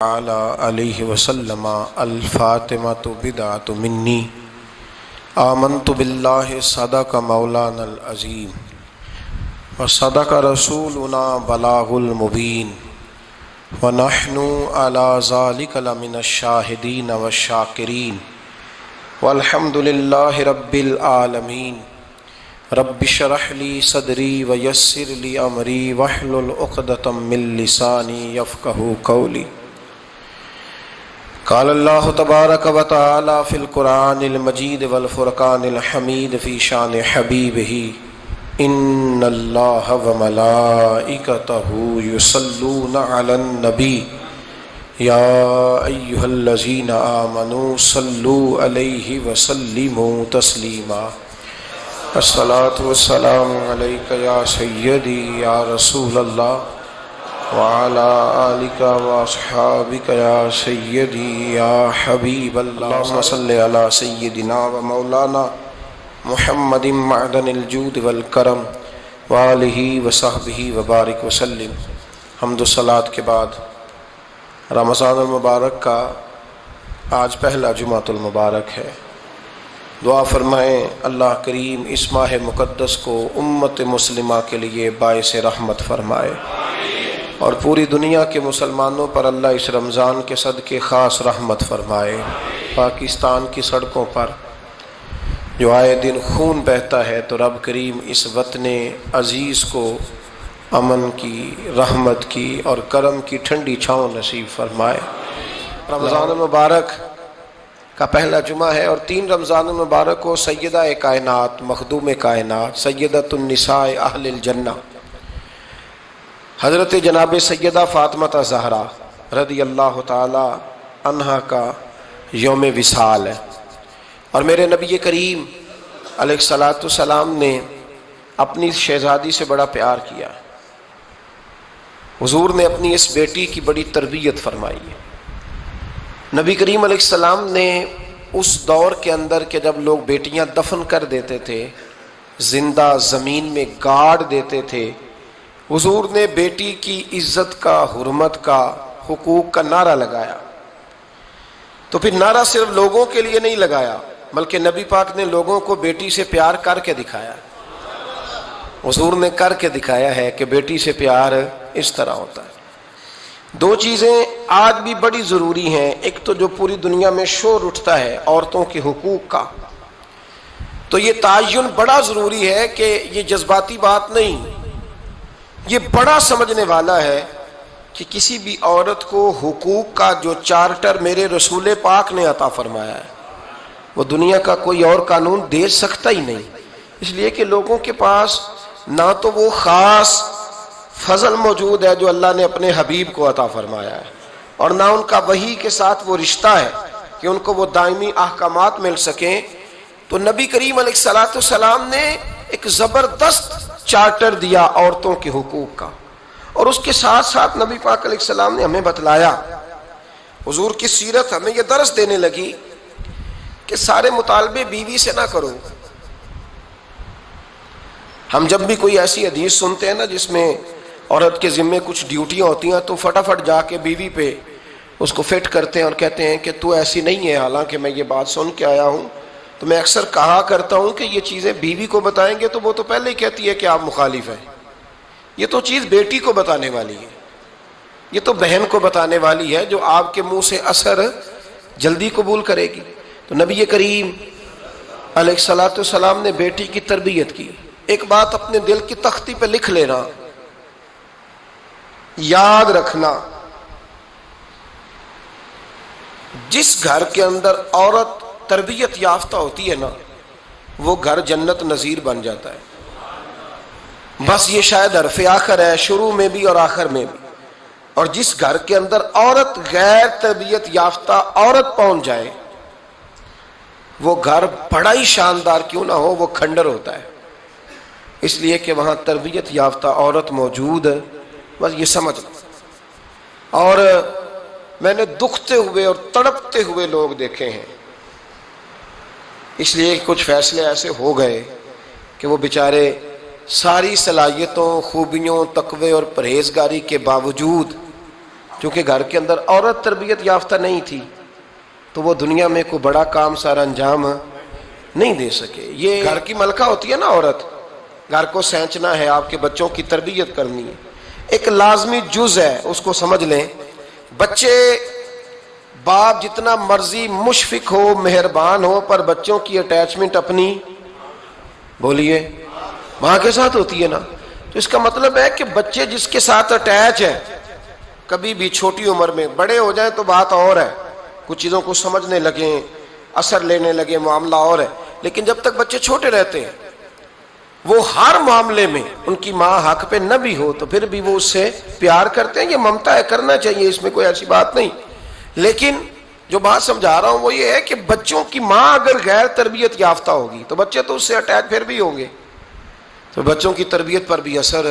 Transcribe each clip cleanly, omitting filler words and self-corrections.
علیہ وسلم الفاطمۃ بدعۃ منی آمنت باللہ صدق مولانا العظیم وصدق رسولنا بلاغ المبین ونحن علی ذلک لمن الشاہدین والشاکرین والحمد للہ رب العالمین رب اشرح لی صدری ویسر لی امری واحلل عقدۃ من لسانی یفقہوا قولی۔ قال اللہ تبارک و تعالی فی القرآن المجید والفرقان الحمید فی شان حبیبہ ان اللہ وملائکتہ یصلون علی النبی یا ایہا الذین آمنوا صلوا علیہ وسلموا تسلیما۔ الصلاۃ والسلام علیک یا سیدی یا رسول اللہ وعلى آلك واصحابك يا سيدي يا حبيب الله۔ اللهم صل على سيدنا ومولانا محمد معدن الجود والکرم وآلہ وصحبہ وبارک وسلم۔ حمد و صلاۃ کے بعد رمضان المبارک کا آج پہلا جمعۃ المبارک ہے۔ دعا فرمائیں اللہ کریم اس ماہ مقدس کو امت مسلمہ کے لیے باعث رحمت فرمائے اور پوری دنیا کے مسلمانوں پر اللہ اس رمضان کے صدقے خاص رحمت فرمائے۔ پاکستان کی سڑکوں پر جو آئے دن خون بہتا ہے تو رب کریم اس وطن عزیز کو امن کی، رحمت کی اور کرم کی ٹھنڈی چھاؤں نصیب فرمائے۔ رمضان المبارک کا پہلا جمعہ ہے اور 3 رمضان المبارک کو سیدہ کائنات، مخدوم کائنات، سیدۃ النساء اہل الجنہ حضرت جناب سیدہ فاطمہ زہرا رضی اللہ تعالی عنہا کا یوم وصال ہے، اور میرے نبی کریم علیہ الصلاۃ والسلام نے اپنی شہزادی سے بڑا پیار کیا۔ حضور نے اپنی اس بیٹی کی بڑی تربیت فرمائی ہے۔ نبی کریم علیہ السلام نے اس دور کے اندر کہ جب لوگ بیٹیاں دفن کر دیتے تھے، زندہ زمین میں گاڑ دیتے تھے، حضور نے بیٹی کی عزت کا، حرمت کا، حقوق کا نعرہ لگایا۔ تو پھر نعرہ صرف لوگوں کے لیے نہیں لگایا بلکہ نبی پاک نے لوگوں کو بیٹی سے پیار کر کے دکھایا۔ حضور نے کر کے دکھایا ہے کہ بیٹی سے پیار اس طرح ہوتا ہے۔ 2 چیزیں آج بھی بڑی ضروری ہیں۔ ایک تو جو پوری دنیا میں شور اٹھتا ہے عورتوں کے حقوق کا، تو یہ تعین بڑا ضروری ہے کہ یہ جذباتی بات نہیں، یہ بڑا سمجھنے والا ہے کہ کسی بھی عورت کو حقوق کا جو چارٹر میرے رسول پاک نے عطا فرمایا ہے وہ دنیا کا کوئی اور قانون دے سکتا ہی نہیں، اس لیے کہ لوگوں کے پاس نہ تو وہ خاص فضل موجود ہے جو اللہ نے اپنے حبیب کو عطا فرمایا ہے، اور نہ ان کا وحی کے ساتھ وہ رشتہ ہے کہ ان کو وہ دائمی احکامات مل سکیں۔ تو نبی کریم علیہ الصلاۃ والسلام نے ایک زبردست چارٹر دیا عورتوں کے حقوق کا، اور اس کے ساتھ ساتھ نبی پاک علیہ السلام نے ہمیں بتلایا، حضور کی سیرت ہمیں یہ درس دینے لگی کہ سارے مطالبے بیوی سے نہ کرو۔ ہم جب بھی کوئی ایسی حدیث سنتے ہیں نا جس میں عورت کے ذمے کچھ ڈیوٹیاں ہوتی ہیں تو فٹافٹ جا کے بیوی پہ اس کو فٹ کرتے ہیں اور کہتے ہیں کہ تو ایسی نہیں ہے، حالانکہ میں یہ بات سن کے آیا ہوں۔ تو میں اکثر کہا کرتا ہوں کہ یہ چیزیں بیوی کو بتائیں گے تو وہ تو پہلے ہی کہتی ہے کہ آپ مخالف ہیں، یہ تو چیز بیٹی کو بتانے والی ہے، یہ تو بہن کو بتانے والی ہے جو آپ کے منہ سے اثر جلدی قبول کرے گی۔ تو نبی کریم علیہ الصلاۃ والسلام نے بیٹی کی تربیت کی۔ ایک بات اپنے دل کی تختی پہ لکھ لینا، یاد رکھنا، جس گھر کے اندر عورت تربیت یافتہ ہوتی ہے نا وہ گھر جنت نظیر بن جاتا ہے۔ بس یہ شاید حرف آخر ہے، شروع میں بھی اور آخر میں بھی۔ اور جس گھر کے اندر عورت غیر تربیت یافتہ عورت پہنچ جائے وہ گھر بڑا ہی شاندار کیوں نہ ہو وہ کھنڈر ہوتا ہے، اس لیے کہ وہاں تربیت یافتہ عورت موجود ہے۔ بس یہ سمجھ لو۔ اور میں نے دکھتے ہوئے اور تڑپتے ہوئے لوگ دیکھے ہیں، اس لیے کچھ فیصلے ایسے ہو گئے کہ وہ بیچارے ساری صلاحیتوں، خوبیوں، تقوی اور پرہیزگاری کے باوجود چونکہ گھر کے اندر عورت تربیت یافتہ نہیں تھی تو وہ دنیا میں کوئی بڑا کام سارا انجام نہیں دے سکے. یہ گھر کی ملکہ ہوتی ہے نا عورت، گھر کو سینچنا ہے، آپ کے بچوں کی تربیت کرنی ہے، ایک لازمی جز ہے، اس کو سمجھ لیں. بچے باپ جتنا مرضی مشفق ہو، مہربان ہو، پر بچوں کی اٹیچمنٹ اپنی بولیے ماں کے ساتھ ہوتی ہے نا. تو اس کا مطلب ہے کہ بچے جس کے ساتھ اٹیچ ہے، کبھی بھی چھوٹی عمر میں، بڑے ہو جائیں تو بات اور ہے، کچھ چیزوں کو سمجھنے لگیں، اثر لینے لگے، معاملہ اور ہے، لیکن جب تک بچے چھوٹے رہتے ہیں وہ ہر معاملے میں ان کی ماں حق پہ نہ بھی ہو تو پھر بھی وہ اس سے پیار کرتے ہیں. یہ ممتا ہے، کرنا چاہیے، اس میں کوئی ایسی بات نہیں. لیکن جو بات سمجھا رہا ہوں وہ یہ ہے کہ بچوں کی ماں اگر غیر تربیت یافتہ ہوگی تو بچے تو اس سے اٹیچ پھر بھی ہوں گے، تو بچوں کی تربیت پر بھی اثر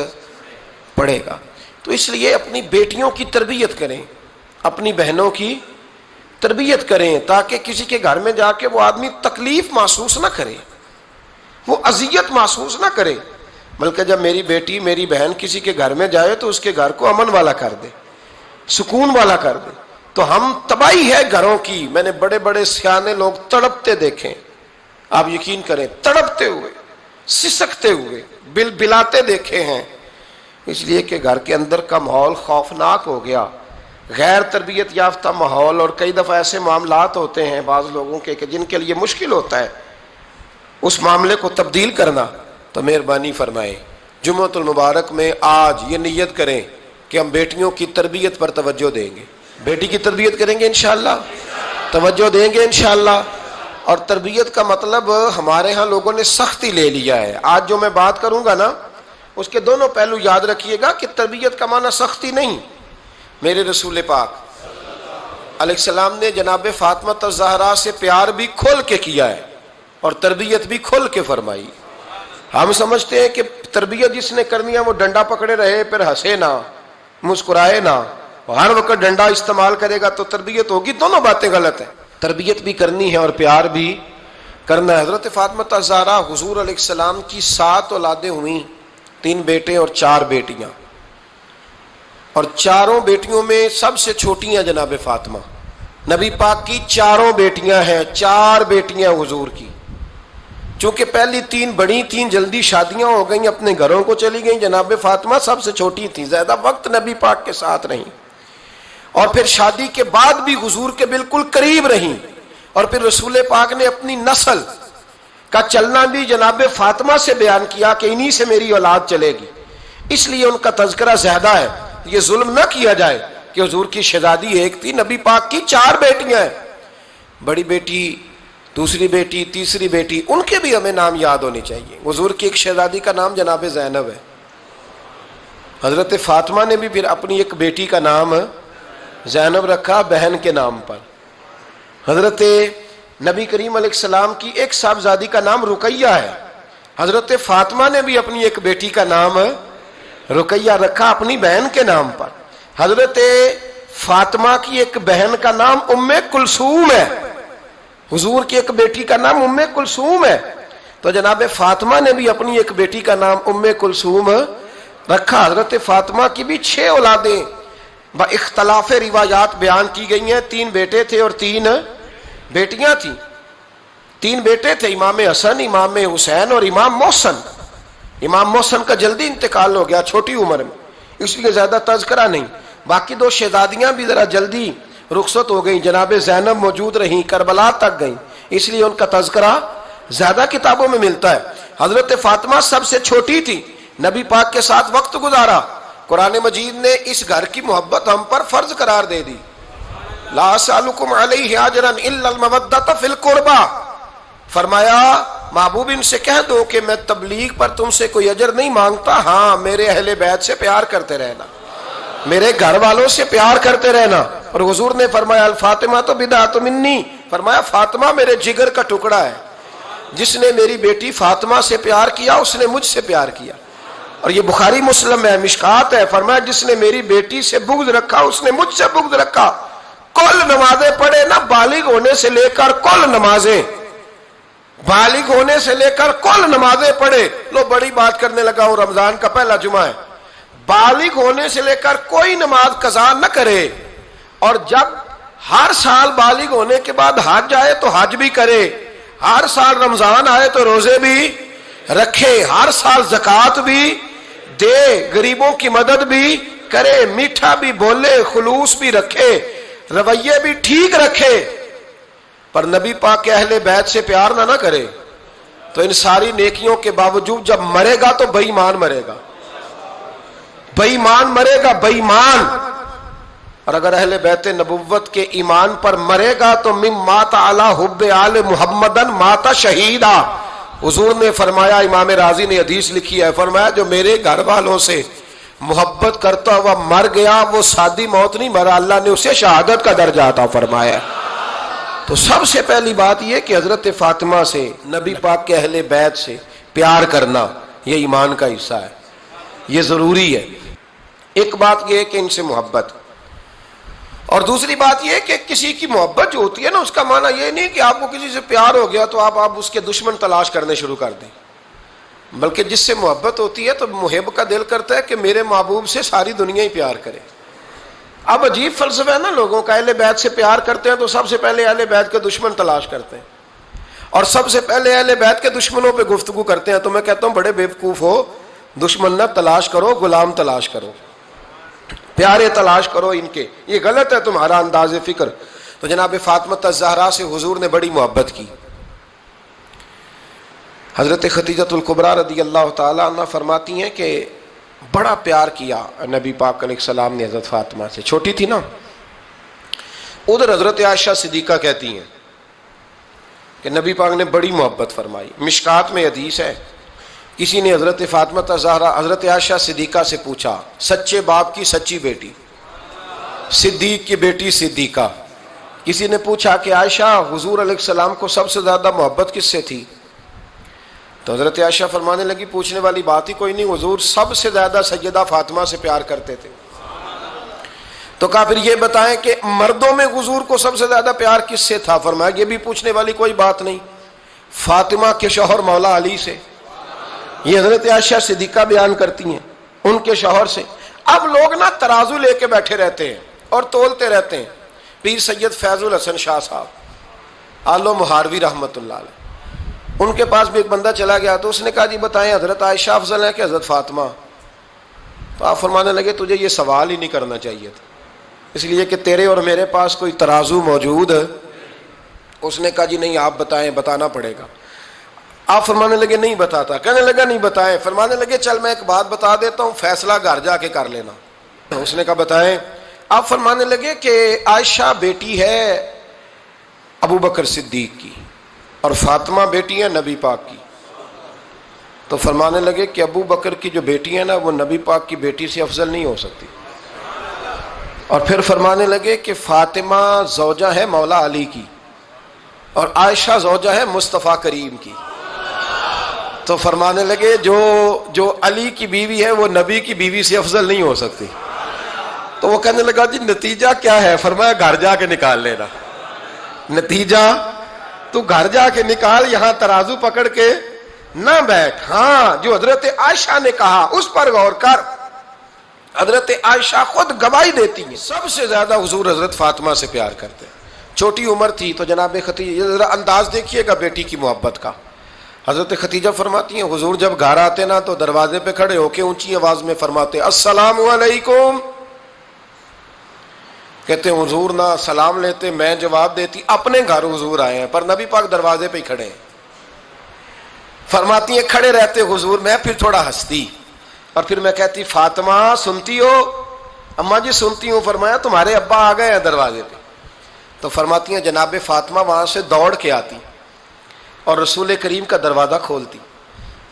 پڑے گا. تو اس لیے اپنی بیٹیوں کی تربیت کریں، اپنی بہنوں کی تربیت کریں، تاکہ کسی کے گھر میں جا کے وہ آدمی تکلیف محسوس نہ کرے، وہ اذیت محسوس نہ کرے، بلکہ جب میری بیٹی میری بہن کسی کے گھر میں جائے تو اس کے گھر کو امن والا کر دے، سکون والا کر دے. تو ہم تباہی ہے گھروں کی، میں نے بڑے بڑے سیانے لوگ تڑپتے دیکھیں، آپ یقین کریں، تڑپتے ہوئے، سسکتے ہوئے، بلاتے دیکھے ہیں، اس لیے کہ گھر کے اندر کا ماحول خوفناک ہو گیا، غیر تربیت یافتہ ماحول. اور کئی دفعہ ایسے معاملات ہوتے ہیں بعض لوگوں کے کہ جن کے لیے مشکل ہوتا ہے اس معاملے کو تبدیل کرنا. تو مہربانی فرمائے جمعۃ المبارک میں آج یہ نیت کریں کہ ہم بیٹیوں کی تربیت پر توجہ دیں گے، بیٹی کی تربیت کریں گے انشاءاللہ، توجہ دیں گے انشاءاللہ. اور تربیت کا مطلب ہمارے ہاں لوگوں نے سختی لے لیا ہے. آج جو میں بات کروں گا نا اس کے دونوں پہلو یاد رکھیے گا کہ تربیت کا معنی سختی نہیں. میرے رسول پاک علیہ السلام نے جناب فاطمہ الزہرا سے پیار بھی کھول کے کیا ہے اور تربیت بھی کھول کے فرمائی. ہم سمجھتے ہیں کہ تربیت جس نے کرنی ہے وہ ڈنڈا پکڑے رہے، پھر ہنسے نہ، مسکرائے نہ، ہر وقت ڈنڈا استعمال کرے گا تو تربیت ہوگی. دونوں باتیں غلط ہیں. تربیت بھی کرنی ہے اور پیار بھی کرنا ہے. حضرت فاطمہ الزہرا حضور علیہ السلام کی 7 اولادیں ہوئیں، 3 بیٹے اور 4 بیٹیاں، اور چاروں بیٹیوں میں سب سے چھوٹی ہیں جناب فاطمہ. نبی پاک کی 4 بیٹیاں ہیں، 4 بیٹیاں حضور کی. چونکہ پہلی 3 بڑی تھیں، جلدی شادیاں ہو گئیں، اپنے گھروں کو چلی گئیں. جناب فاطمہ سب سے چھوٹی تھیں، زیادہ وقت نبی پاک کے ساتھ رہیں، اور پھر شادی کے بعد بھی حضور کے بالکل قریب رہیں. اور پھر رسول پاک نے اپنی نسل کا چلنا بھی جناب فاطمہ سے بیان کیا کہ انہی سے میری اولاد چلے گی، اس لیے ان کا تذکرہ زیادہ ہے. یہ ظلم نہ کیا جائے کہ حضور کی شہزادی ایک تھی، نبی پاک کی 4 بیٹیاں ہیں، بڑی بیٹی، دوسری بیٹی، تیسری بیٹی، ان کے بھی ہمیں نام یاد ہونے چاہیے. حضور کی ایک شہزادی کا نام جناب زینب ہے. حضرت فاطمہ نے بھی پھر اپنی ایک بیٹی کا نام زینب رکھا بہن کے نام پر. حضرت نبی کریم علیہ السلام کی ایک صاحبزادی کا نام رقیہ ہے. حضرت فاطمہ نے بھی اپنی ایک بیٹی کا نام رقیہ رکھا اپنی بہن کے نام پر. حضرت فاطمہ کی ایک بہن کا نام ام کلثوم ہے، حضور کی ایک بیٹی کا نام ام کلثوم ہے. تو جناب فاطمہ نے بھی اپنی ایک بیٹی کا نام ام کلثوم رکھا. حضرت فاطمہ کی بھی 6 اولادیں با اختلاف روایات بیان کی گئی ہیں. 3 بیٹے تھے اور 3 بیٹیاں تھیں. 3 بیٹے تھے، امام حسن، امام حسین اور امام محسن. امام محسن کا جلدی انتقال ہو گیا چھوٹی عمر میں، اس لیے زیادہ تذکرہ نہیں. باقی 2 شہزادیاں بھی ذرا جلدی رخصت ہو گئیں، جناب زینب موجود رہیں، کربلا تک گئیں، اس لیے ان کا تذکرہ زیادہ کتابوں میں ملتا ہے. حضرت فاطمہ سب سے چھوٹی تھی، نبی پاک کے ساتھ وقت گزارا. قرآن مجید نے اس گھر کی محبت ہم پر فرض قرار دے دی. لا اسألکم علیہ اجرا الا المودۃ فی القربى، فرمایا محبوب ان سے کہہ دو کہ میں تبلیغ پر تم سے کوئی اجر نہیں مانگتا، ہاں میرے اہل بیت سے پیار کرتے رہنا، میرے گھر والوں سے پیار کرتے رہنا. اور حضور نے فرمایا الفاطمہ تو بدعۃ منی، فرمایا فاطمہ میرے جگر کا ٹکڑا ہے، جس نے میری بیٹی فاطمہ سے پیار کیا اس نے مجھ سے پیار کیا. اور یہ بخاری مسلم ہے، مشکات ہے. فرمایا جس نے میری بیٹی سے بغض رکھا اس نے مجھ سے بغض رکھا. کل نمازیں پڑھے نا، بالغ ہونے سے لے کر کل نمازیں، بالغ ہونے سے لے کر کل نمازیں پڑھے. لو بڑی بات کرنے لگا ہوں، رمضان کا پہلا جمعہ ہے، بالغ ہونے سے لے کر کوئی نماز قضا نہ کرے، اور جب ہر سال بالغ ہونے کے بعد حج آئے تو حج بھی کرے، ہر سال رمضان آئے تو روزے بھی رکھے، ہر سال زکوٰۃ بھی دے، غریبوں کی مدد بھی کرے، میٹھا بھی بولے، خلوص بھی رکھے، رویے بھی ٹھیک رکھے، پر نبی پاک کے اہل بیت سے پیار نہ کرے، تو ان ساری نیکیوں کے باوجود جب مرے گا تو بے ایمان مرے گا، بے ایمان مرے گا، بے ایمان۔ اور اگر اہل بیت نبوت کے ایمان پر مرے گا تو من مات علی حب آل محمدن مات شہیدا۔ حضور نے فرمایا، امام رازی نے حدیث لکھی ہے، فرمایا جو میرے گھر والوں سے محبت کرتا ہوا مر گیا وہ سادی موت نہیں مرا، اللہ نے اسے شہادت کا درجہ عطا فرمایا۔ تو سب سے پہلی بات یہ کہ حضرت فاطمہ سے، نبی پاک کے اہل بیت سے پیار کرنا یہ ایمان کا حصہ ہے، یہ ضروری ہے۔ ایک بات یہ ہے کہ ان سے محبت، اور دوسری بات یہ کہ کسی کی محبت جو ہوتی ہے نا، اس کا معنی یہ نہیں کہ آپ کو کسی سے پیار ہو گیا تو آپ اس کے دشمن تلاش کرنے شروع کر دیں، بلکہ جس سے محبت ہوتی ہے تو محب کا دل کرتا ہے کہ میرے محبوب سے ساری دنیا ہی پیار کرے۔ اب عجیب فلسفہ ہے نا لوگوں کا، اہل بیت سے پیار کرتے ہیں تو سب سے پہلے اہل بیت کے دشمن تلاش کرتے ہیں، اور سب سے پہلے اہل بیت کے دشمنوں پہ گفتگو کرتے ہیں۔ تو میں کہتا ہوں بڑے بیوقوف ہو، دشمن نہ تلاش کرو، غلام تلاش کرو، پیارے تلاش کرو ان کے، یہ غلط ہے تمہارا انداز فکر۔ تو جناب فاطمہ الزہرا سے حضور نے بڑی محبت کی۔ حضرت خدیجہ الکبریٰ رضی اللہ تعالی عنہ فرماتی ہیں کہ بڑا پیار کیا نبی پاک علیہ السلام نے حضرت فاطمہ سے، چھوٹی تھی نا۔ ادھر حضرت عائشہ صدیقہ کہتی ہیں کہ نبی پاک نے بڑی محبت فرمائی۔ مشکات میں حدیث ہے، کسی نے حضرت فاطمہ الزہرا حضرت عائشہ صدیقہ سے پوچھا، سچے باپ کی سچی بیٹی، صدیق کی بیٹی صدیقہ، کسی نے پوچھا کہ عائشہ حضور علیہ السلام کو سب سے زیادہ محبت کس سے تھی؟ تو حضرت عائشہ فرمانے لگی پوچھنے والی بات ہی کوئی نہیں، حضور سب سے زیادہ سیدہ فاطمہ سے پیار کرتے تھے۔ تو کہا پھر یہ بتائیں کہ مردوں میں حضور کو سب سے زیادہ پیار کس سے تھا؟ فرمایا یہ بھی پوچھنے والی کوئی بات نہیں، فاطمہ کے شوہر مولا علی سے۔ یہ حضرت عائشہ صدیقہ بیان کرتی ہیں ان کے شوہر سے۔ اب لوگ نا ترازو لے کے بیٹھے رہتے ہیں اور تولتے رہتے ہیں۔ پیر سید فیض الحسن شاہ صاحب آلو مہاروی رحمۃ اللہ علیہ، ان کے پاس بھی ایک بندہ چلا گیا تو اس نے کہا جی بتائیں حضرت عائشہ افضل ہے کہ حضرت فاطمہ؟ تو آپ فرمانے لگے تجھے یہ سوال ہی نہیں کرنا چاہیے تھا، اس لیے کہ تیرے اور میرے پاس کوئی ترازو موجود ہے۔ اس نے کہا جی نہیں آپ بتائیں، بتانا پڑے گا۔ آپ فرمانے لگے نہیں بتاتا، کہنے لگا نہیں بتائیں، فرمانے لگے چل میں ایک بات بتا دیتا ہوں، فیصلہ گھر جا کے کر لینا۔ اس نے کہا بتائیں۔ آپ فرمانے لگے کہ عائشہ بیٹی ہے ابو بکر صدیق کی اور فاطمہ بیٹی ہے نبی پاک کی۔ تو فرمانے لگے کہ ابو بکر کی جو بیٹی ہے نا وہ نبی پاک کی بیٹی سے افضل نہیں ہو سکتی۔ اور پھر فرمانے لگے کہ فاطمہ زوجہ ہے مولا علی کی اور عائشہ زوجہ ہے مصطفیٰ کریم کی۔ تو فرمانے لگے جو علی کی بیوی ہے وہ نبی کی بیوی سے افضل نہیں ہو سکتی۔ تو وہ کہنے لگا جی نتیجہ کیا ہے؟ فرمایا گھر جا کے نکال لینا، نتیجہ تو گھر جا کے نکال، یہاں ترازو پکڑ کے نہ بیٹھ۔ ہاں جو حضرت عائشہ نے کہا اس پر غور کر، حضرت عائشہ خود گواہی دیتی ہیں سب سے زیادہ حضور حضرت فاطمہ سے پیار کرتے۔ چھوٹی عمر تھی تو جناب خدیجہ، ذرا انداز دیکھیے گا بیٹی کی محبت کا۔ حضرت خدیجہ فرماتی ہیں حضور جب گھر آتے نا تو دروازے پہ کھڑے ہو کے اونچی آواز میں فرماتے السلام علیکم، کہتے ہیں حضور نہ سلام لیتے میں جواب دیتی، اپنے گھر حضور آئے ہیں پر نبی پاک دروازے پہ ہی کھڑے ہیں۔ فرماتی ہیں کھڑے رہتے حضور، میں پھر تھوڑا ہنستی اور پھر میں کہتی فاطمہ سنتی ہو؟ اماں جی سنتی ہوں۔ فرمایا تمہارے ابا آ گئے ہیں دروازے پہ۔ تو فرماتی ہیں جناب فاطمہ وہاں سے دوڑ کے آتی اور رسول کریم کا دروازہ کھولتی،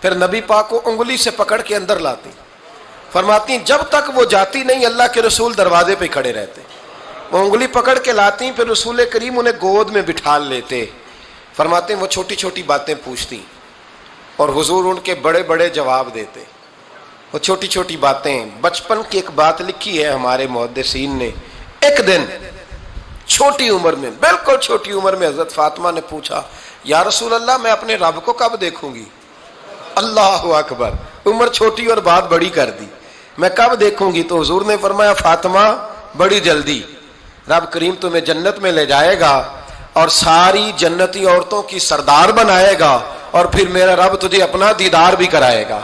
پھر نبی پاک کو انگلی سے پکڑ کے اندر لاتی۔ فرماتی جب تک وہ جاتی نہیں اللہ کے رسول دروازے پہ کھڑے رہتے، وہ انگلی پکڑ کے لاتی، پھر رسول کریم انہیں گود میں بٹھا لیتے۔ فرماتے وہ چھوٹی چھوٹی باتیں پوچھتی اور حضور ان کے بڑے بڑے جواب دیتے۔ وہ چھوٹی چھوٹی باتیں، بچپن کی ایک بات لکھی ہے ہمارے محدثین نے، ایک دن چھوٹی عمر میں، بالکل چھوٹی عمر میں حضرت فاطمہ نے پوچھا یا رسول اللہ میں اپنے رب کو کب دیکھوں گی؟ اللہ اکبر، عمر چھوٹی اور بات بڑی کر دی۔ میں کب دیکھوں گی؟ تو حضور نے فرمایا فاطمہ بڑی جلدی رب کریم تمہیں جنت میں لے جائے گا اور ساری جنتی عورتوں کی سردار بنائے گا، اور پھر میرا رب تجھے اپنا دیدار بھی کرائے گا۔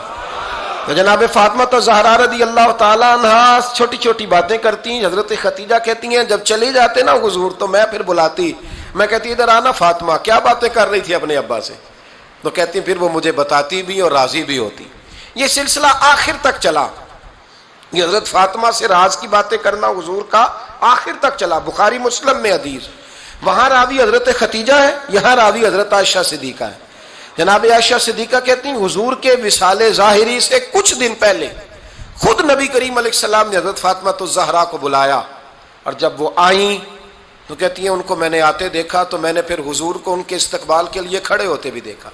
تو جناب فاطمہ تو زہرا رضی اللہ تعالیٰ عنہا چھوٹی چھوٹی باتیں کرتی ہیں۔ حضرت خدیجہ کہتی ہیں جب چلے جاتے نا حضور تو میں پھر بلاتی، میں کہتی ادھر آنا فاطمہ، کیا باتیں کر رہی تھی اپنے ابا سے؟ تو کہتی پھر وہ مجھے بتاتی بھی اور راضی بھی ہوتی۔ یہ سلسلہ آخر تک چلا، یہ حضرت فاطمہ سے راز کی باتیں کرنا حضور کا آخر تک چلا۔ بخاری مسلم میں حدیث، وہاں راوی حضرت خدیجہ ہے، یہاں راوی حضرت عائشہ صدیقہ ہے۔ جناب عائشہ صدیقہ کہتی ہیں حضور کے وصال ظاہری سے کچھ دن پہلے خود نبی کریم علیہ السلام نے حضرت فاطمہ الزہرا کو بلایا، اور جب وہ آئیں تو کہتی ہیں ان کو میں نے آتے دیکھا تو میں نے پھر حضور کو ان کے استقبال کے لیے کھڑے ہوتے بھی دیکھا،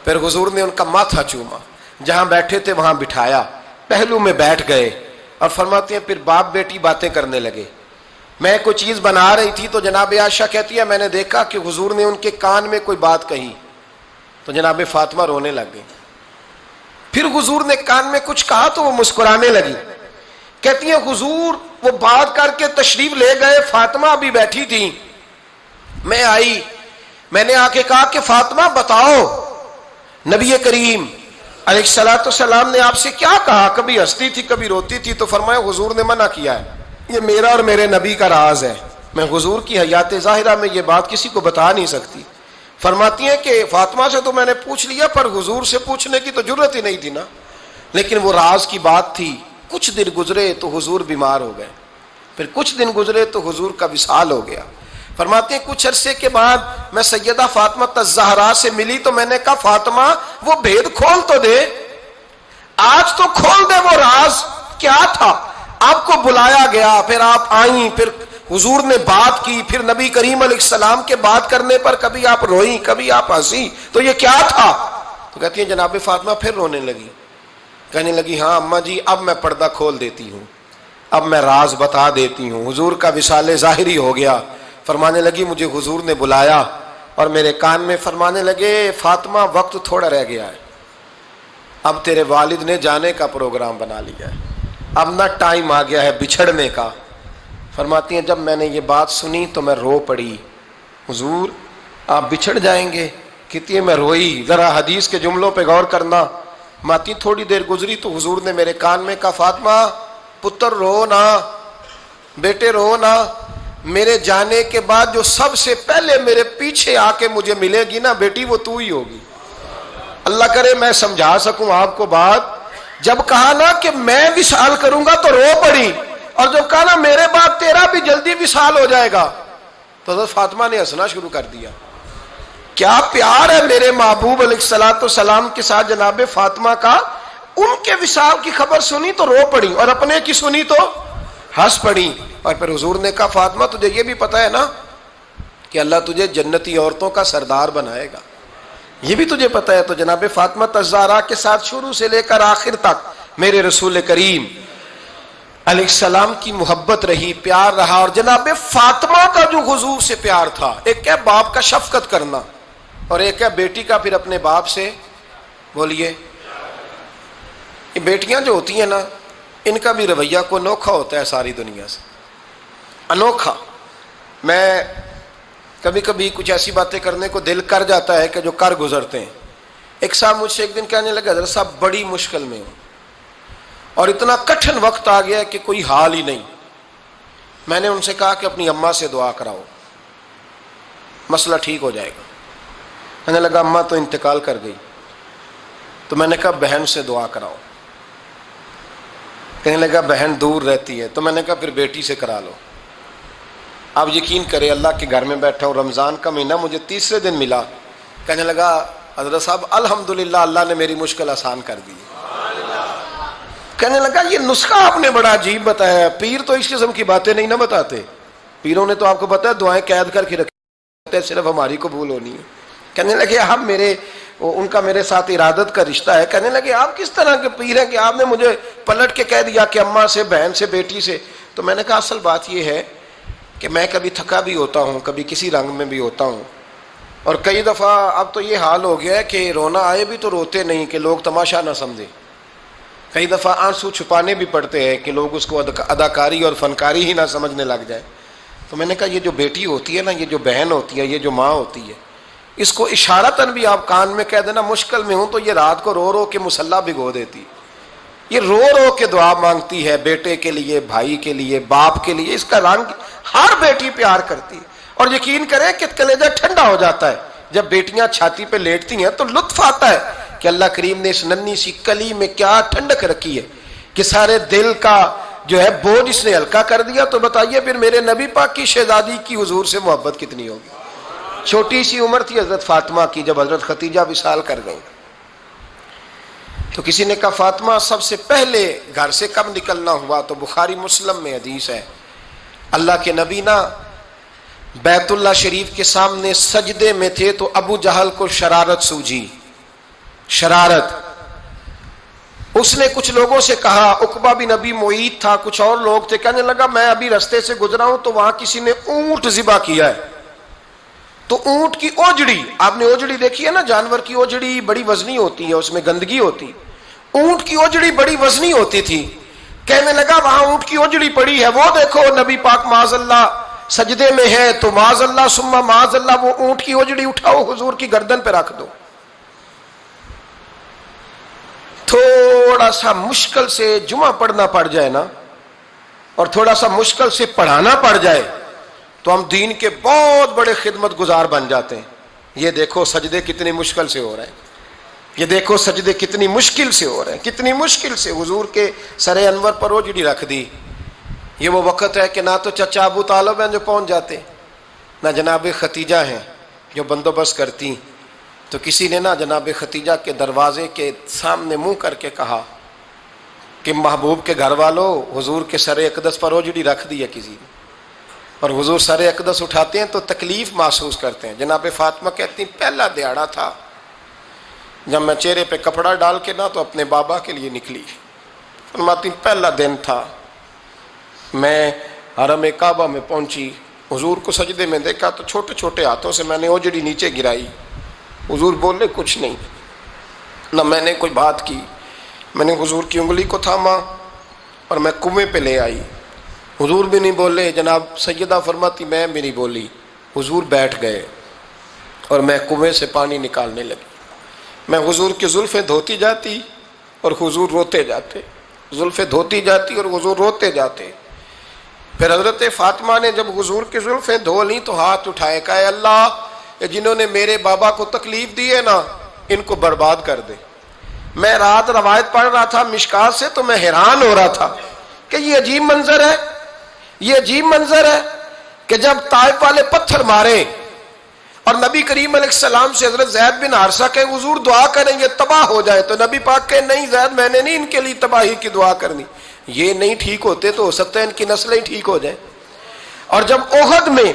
پھر حضور نے ان کا ماتھا چوما، جہاں بیٹھے تھے وہاں بٹھایا، پہلو میں بیٹھ گئے، اور فرماتے ہیں پھر باپ بیٹی باتیں کرنے لگے۔ میں کوئی چیز بنا رہی تھی تو جناب عائشہ کہتی ہے میں نے دیکھا کہ حضور نے ان کے کان میں کوئی بات کہی، تو جناب فاطمہ رونے لگ گئی۔ پھر حضور نے کان میں کچھ کہا تو وہ مسکرانے لگی۔ کہتی ہیں حضور وہ بات کر کے تشریف لے گئے، فاطمہ ابھی بیٹھی تھی، میں آئی، میں نے آ کے کہا کہ فاطمہ بتاؤ نبی کریم علیہ الصلوۃ والسلام نے آپ سے کیا کہا؟ کبھی ہنستی تھی کبھی روتی تھی، تو فرمایا حضور نے منع کیا ہے، یہ میرا اور میرے نبی کا راز ہے، میں حضور کی حیات ظاہرہ میں یہ بات کسی کو بتا نہیں سکتی۔ فرماتی ہیں کہ فاطمہ سے تو میں نے پوچھ لیا پر حضور سے پوچھنے کی تو جرت ہی نہیں تھی نا، لیکن وہ راز کی بات تھی۔ کچھ دن گزرے تو حضور بیمار ہو گئے، پھر کچھ دن گزرے تو حضور کا وصال ہو گیا۔ فرماتے ہیں کچھ عرصے کے بعد میں سیدہ فاطمہ الزہرا سے ملی تو میں نے کہا فاطمہ وہ بھید کھول تو دے، آج تو کھول دے وہ راز کیا تھا۔ آپ کو بلایا گیا، پھر آپ آئیں، پھر حضور نے بات کی، پھر نبی کریم علیہ السلام کے بات کرنے پر کبھی آپ روئیں کبھی آپ ہنسی، تو یہ کیا تھا؟ تو کہتی ہیں جناب فاطمہ پھر رونے لگی، کہنے لگی ہاں اماں جی اب میں پردہ کھول دیتی ہوں، اب میں راز بتا دیتی ہوں۔ حضور کا وصال ظاہری ہو گیا۔ فرمانے لگی مجھے حضور نے بلایا اور میرے کان میں فرمانے لگے فاطمہ وقت تھوڑا رہ گیا ہے، اب تیرے والد نے جانے کا پروگرام بنا لیا ہے، اب نہ ٹائم آ گیا ہے بچھڑنے کا۔ فرماتی ہیں جب میں نے یہ بات سنی تو میں رو پڑی، حضور آپ بچھڑ جائیں گے؟ کہتی ہے میں روئی۔ ذرا حدیث کے جملوں پہ غور کرنا، ماتی تھوڑی دیر گزری تو حضور نے میرے کان میں کہا فاطمہ پتر رو نہ، بیٹے رو نہ، میرے جانے کے بعد جو سب سے پہلے میرے پیچھے آ کے مجھے ملے گی نا بیٹی وہ تو ہی ہوگی۔ اللہ کرے میں سمجھا سکوں آپ کو بات، جب کہا نا کہ میں وصال کروں گا تو رو پڑی، اور جب کہا نا میرے بعد تیرا بھی جلدی وصال ہو جائے گا تو حضرت فاطمہ نے ہنسنا شروع کر دیا۔ کیا پیار ہے میرے محبوب علیہ الصلوۃ والسلام کے ساتھ جناب فاطمہ کا۔ ان کے وصال کی خبر سنی تو رو پڑی، اور اپنے کی سنی تو ہنس پڑی۔ اور پھر حضور نے کہا فاطمہ تجھے یہ بھی پتہ ہے نا کہ اللہ تجھے جنتی عورتوں کا سردار بنائے گا، یہ بھی تجھے پتہ ہے۔ تو جناب فاطمہ الزہرا کے ساتھ شروع سے لے کر آخر تک میرے رسول کریم علیہ السلام کی محبت رہی، پیار رہا۔ اور جناب فاطمہ کا جو حضور سے پیار تھا، ایک ہے باپ کا شفقت کرنا اور ایک ہے بیٹی کا پھر اپنے باپ سے، بولیے، یہ بیٹیاں جو ہوتی ہیں نا ان کا بھی رویہ کو انوکھا ہوتا ہے ساری دنیا سے، انوکھا۔ میں کبھی کبھی کچھ ایسی باتیں کرنے کو دل کر جاتا ہے کہ جو کر گزرتے ہیں۔ ایک صاحب مجھ سے ایک دن کہنے لگا حضرت صاحب بڑی مشکل میں ہوں اور اتنا کٹھن وقت آ گیا کہ کوئی حال ہی نہیں۔ میں نے ان سے کہا کہ اپنی اماں سے دعا کراؤ، مسئلہ ٹھیک ہو جائے گا۔ کہنے لگا اماں تو انتقال کر گئی۔ تو میں نے کہا بہن سے دعا کراؤ۔ کہنے لگا بہن دور رہتی ہے۔ تو میں نے کہا پھر بیٹی سے کرا لو۔ آپ یقین کرے اللہ کے گھر میں بیٹھا ہوں، رمضان کا مہینہ مجھے تیسرے دن ملا۔ کہنے لگا حضرت صاحب الحمدللہ اللہ نے میری مشکل آسان کر دی۔ کہنے لگا یہ نسخہ آپ نے بڑا عجیب بتایا، پیر تو اس قسم کی باتیں نہیں نہ بتاتے، پیروں نے تو آپ کو پتا ہے دعائیں قید کر کے رکھتے ہیں، صرف ہماری قبول ہونی ہے۔ کہنے لگے آپ ان کا میرے ساتھ ارادت کا رشتہ ہے۔ کہنے لگے آپ کس طرح کے پیر ہیں کہ آپ نے مجھے پلٹ کے کہہ دیا کہ اماں سے، بہن سے، بیٹی سے۔ تو میں نے کہا اصل بات یہ ہے کہ میں کبھی تھکا بھی ہوتا ہوں، کبھی کسی رنگ میں بھی ہوتا ہوں، اور کئی دفعہ اب تو یہ حال ہو گیا ہے کہ رونا آئے بھی تو روتے نہیں کہ لوگ تماشا نہ سمجھیں۔ کئی دفعہ آنسو چھپانے بھی پڑتے ہیں کہ لوگ اس کو اداکاری اور فنکاری ہی نہ سمجھنے لگ جائیں. تو میں نے کہا یہ جو بیٹی ہوتی ہے نا، یہ جو بہن ہوتی ہے، یہ جو ماں ہوتی ہے، اس کو اشارتاً بھی آپ کان میں کہہ دینا مشکل میں ہوں تو یہ رات کو رو رو کے مصلی بھگو دیتی. یہ رو رو کے دعا مانگتی ہے بیٹے کے لیے، بھائی کے لیے، باپ کے لیے. اس کا رنگ ہر بیٹی پیار کرتی ہے. اور یقین کریں کہ کلیجہ ٹھنڈا ہو جاتا ہے جب بیٹیاں چھاتی پہ لیٹتی ہیں تو لطف آتا ہے کہ اللہ کریم نے اس ننھی سی کلی میں کیا ٹھنڈک رکھی ہے کہ سارے دل کا جو ہے بوجھ اس نے ہلکا کر دیا. تو بتائیے پھر میرے نبی پاک کی شہزادی کی حضور سے محبت کتنی ہوگی. چھوٹی سی عمر تھی حضرت فاطمہ کی جب حضرت ختیجہ وصال کر گئی. تو کسی نے کہا فاطمہ سب سے پہلے گھر سے کب نکلنا ہوا؟ تو بخاری مسلم میں حدیث ہے، اللہ کے نبی نا بیت اللہ شریف کے سامنے سجدے میں تھے تو ابو جہل کو شرارت سوجھی. شرارت. اس نے کچھ لوگوں سے کہا، عقبہ بن ابی معیط تھا، کچھ اور لوگ تھے، کہنے لگا میں ابھی رستے سے گزرا ہوں تو وہاں کسی نے اونٹ ذبح کیا ہے. تو اونٹ کی اوجڑی، آپ نے اوجڑی دیکھی ہے نا، جانور کی اوجڑی بڑی وزنی ہوتی ہے، اس میں گندگی ہوتی. اونٹ کی اوجڑی بڑی وزنی ہوتی تھی. کہنے لگا وہاں اونٹ کی اوجڑی پڑی ہے، وہ دیکھو نبی پاک معاذ اللہ سجدے میں ہے، تو معاذ اللہ ثم معاذ اللہ وہ اونٹ کی اوجڑی اٹھاؤ حضور کی گردن پہ رکھ دو. تھوڑا سا مشکل سے جمعہ پڑھنا پڑ جائے نا، اور تھوڑا سا مشکل سے پڑھانا پڑ جائے تو ہم دین کے بہت بڑے خدمت گزار بن جاتے ہیں. یہ دیکھو سجدے کتنی مشکل سے ہو رہے ہیں، یہ دیکھو سجدے کتنی مشکل سے ہو رہے ہیں، کتنی مشکل سے. حضور کے سر انور پر اوجڑی رکھ دی. یہ وہ وقت ہے کہ نہ تو چچا ابو طالب ہیں جو پہنچ جاتے، نہ جناب ختیجہ ہیں جو بندوبست کرتی. تو کسی نے نا جناب ختیجہ کے دروازے کے سامنے منہ کر کے کہا کہ محبوب کے گھر والوں، حضور کے سر اقدس پر اوجڑی رکھ دی ہے کسی نے، اور حضور سر اقدس اٹھاتے ہیں تو تکلیف محسوس کرتے ہیں. جناب فاطمہ کہتی ہیں پہلا دیہڑا تھا جب میں چہرے پہ کپڑا ڈال کے نا تو اپنے بابا کے لیے نکلی. فرماتی پہلا دن تھا، میں حرم کعبہ میں پہنچی، حضور کو سجدے میں دیکھا تو چھوٹے چھوٹے ہاتھوں سے میں نے اوجڑی نیچے گرائی. حضور بولے کچھ نہیں، نہ میں نے کوئی بات کی. میں نے حضور کی انگلی کو تھاما اور میں کنویں پہ لے آئی. حضور بھی نہیں بولے. جناب سیدہ فرماتی میں بھی نہیں بولی. حضور بیٹھ گئے اور میں کنویں سے پانی نکالنے لگی. میں حضور کی زلفیں دھوتی جاتی اور حضور روتے جاتے، زلفیں دھوتی جاتی اور حضور روتے جاتے. پھر حضرت فاطمہ نے جب حضور کی زلفیں دھو لیں تو ہاتھ اٹھائے، کہا اے اللہ جنہوں نے میرے بابا کو تکلیف دی ہے نا ان کو برباد کر دے. میں رات روایت پڑھ رہا تھا مشکات سے تو میں حیران ہو رہا تھا کہ یہ عجیب منظر ہے، یہ عجیب منظر ہے کہ جب طائف والے پتھر مارے اور نبی کریم علیہ السلام سے حضرت زید بن حارثہ کہ حضور دعا کریں یہ تباہ ہو جائے، تو نبی پاک کہ نہیں زید میں نے نہیں ان کے لیے تباہی کی دعا کرنی، یہ نہیں ٹھیک ہوتے تو ہو سکتا ہے ان کی نسلیں ٹھیک ہو جائیں. اور جب احد میں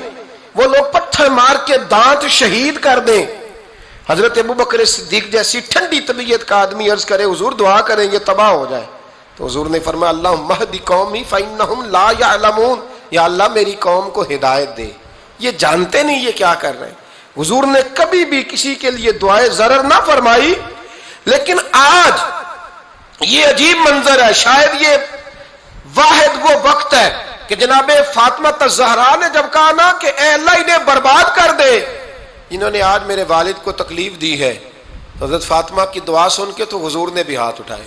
وہ لوگ پتھر مار کے دانت شہید کر دیں، حضرت ابوبکر صدیق جیسی ٹھنڈی طبیعت کا آدمی عرض کرے حضور دعا کریں یہ تباہ ہو جائے، تو حضور نے فرمایا اللہم اہد قومی فإنہم لا یعلمون، یا اللہ میری قوم کو ہدایت دے، یہ جانتے نہیں یہ کیا کر رہے ہیں. حضور نے کبھی بھی کسی کے لیے دعائے ضرر نہ فرمائی. لیکن آج یہ عجیب منظر ہے، شاید یہ واحد وہ وقت ہے کہ جناب فاطمہ الزہرا نے جب کہا نا کہ اے اللہ انہیں برباد کر دے جنہوں نے آج میرے والد کو تکلیف دی ہے، تو حضرت فاطمہ کی دعا سن کے تو حضور نے بھی ہاتھ اٹھائے،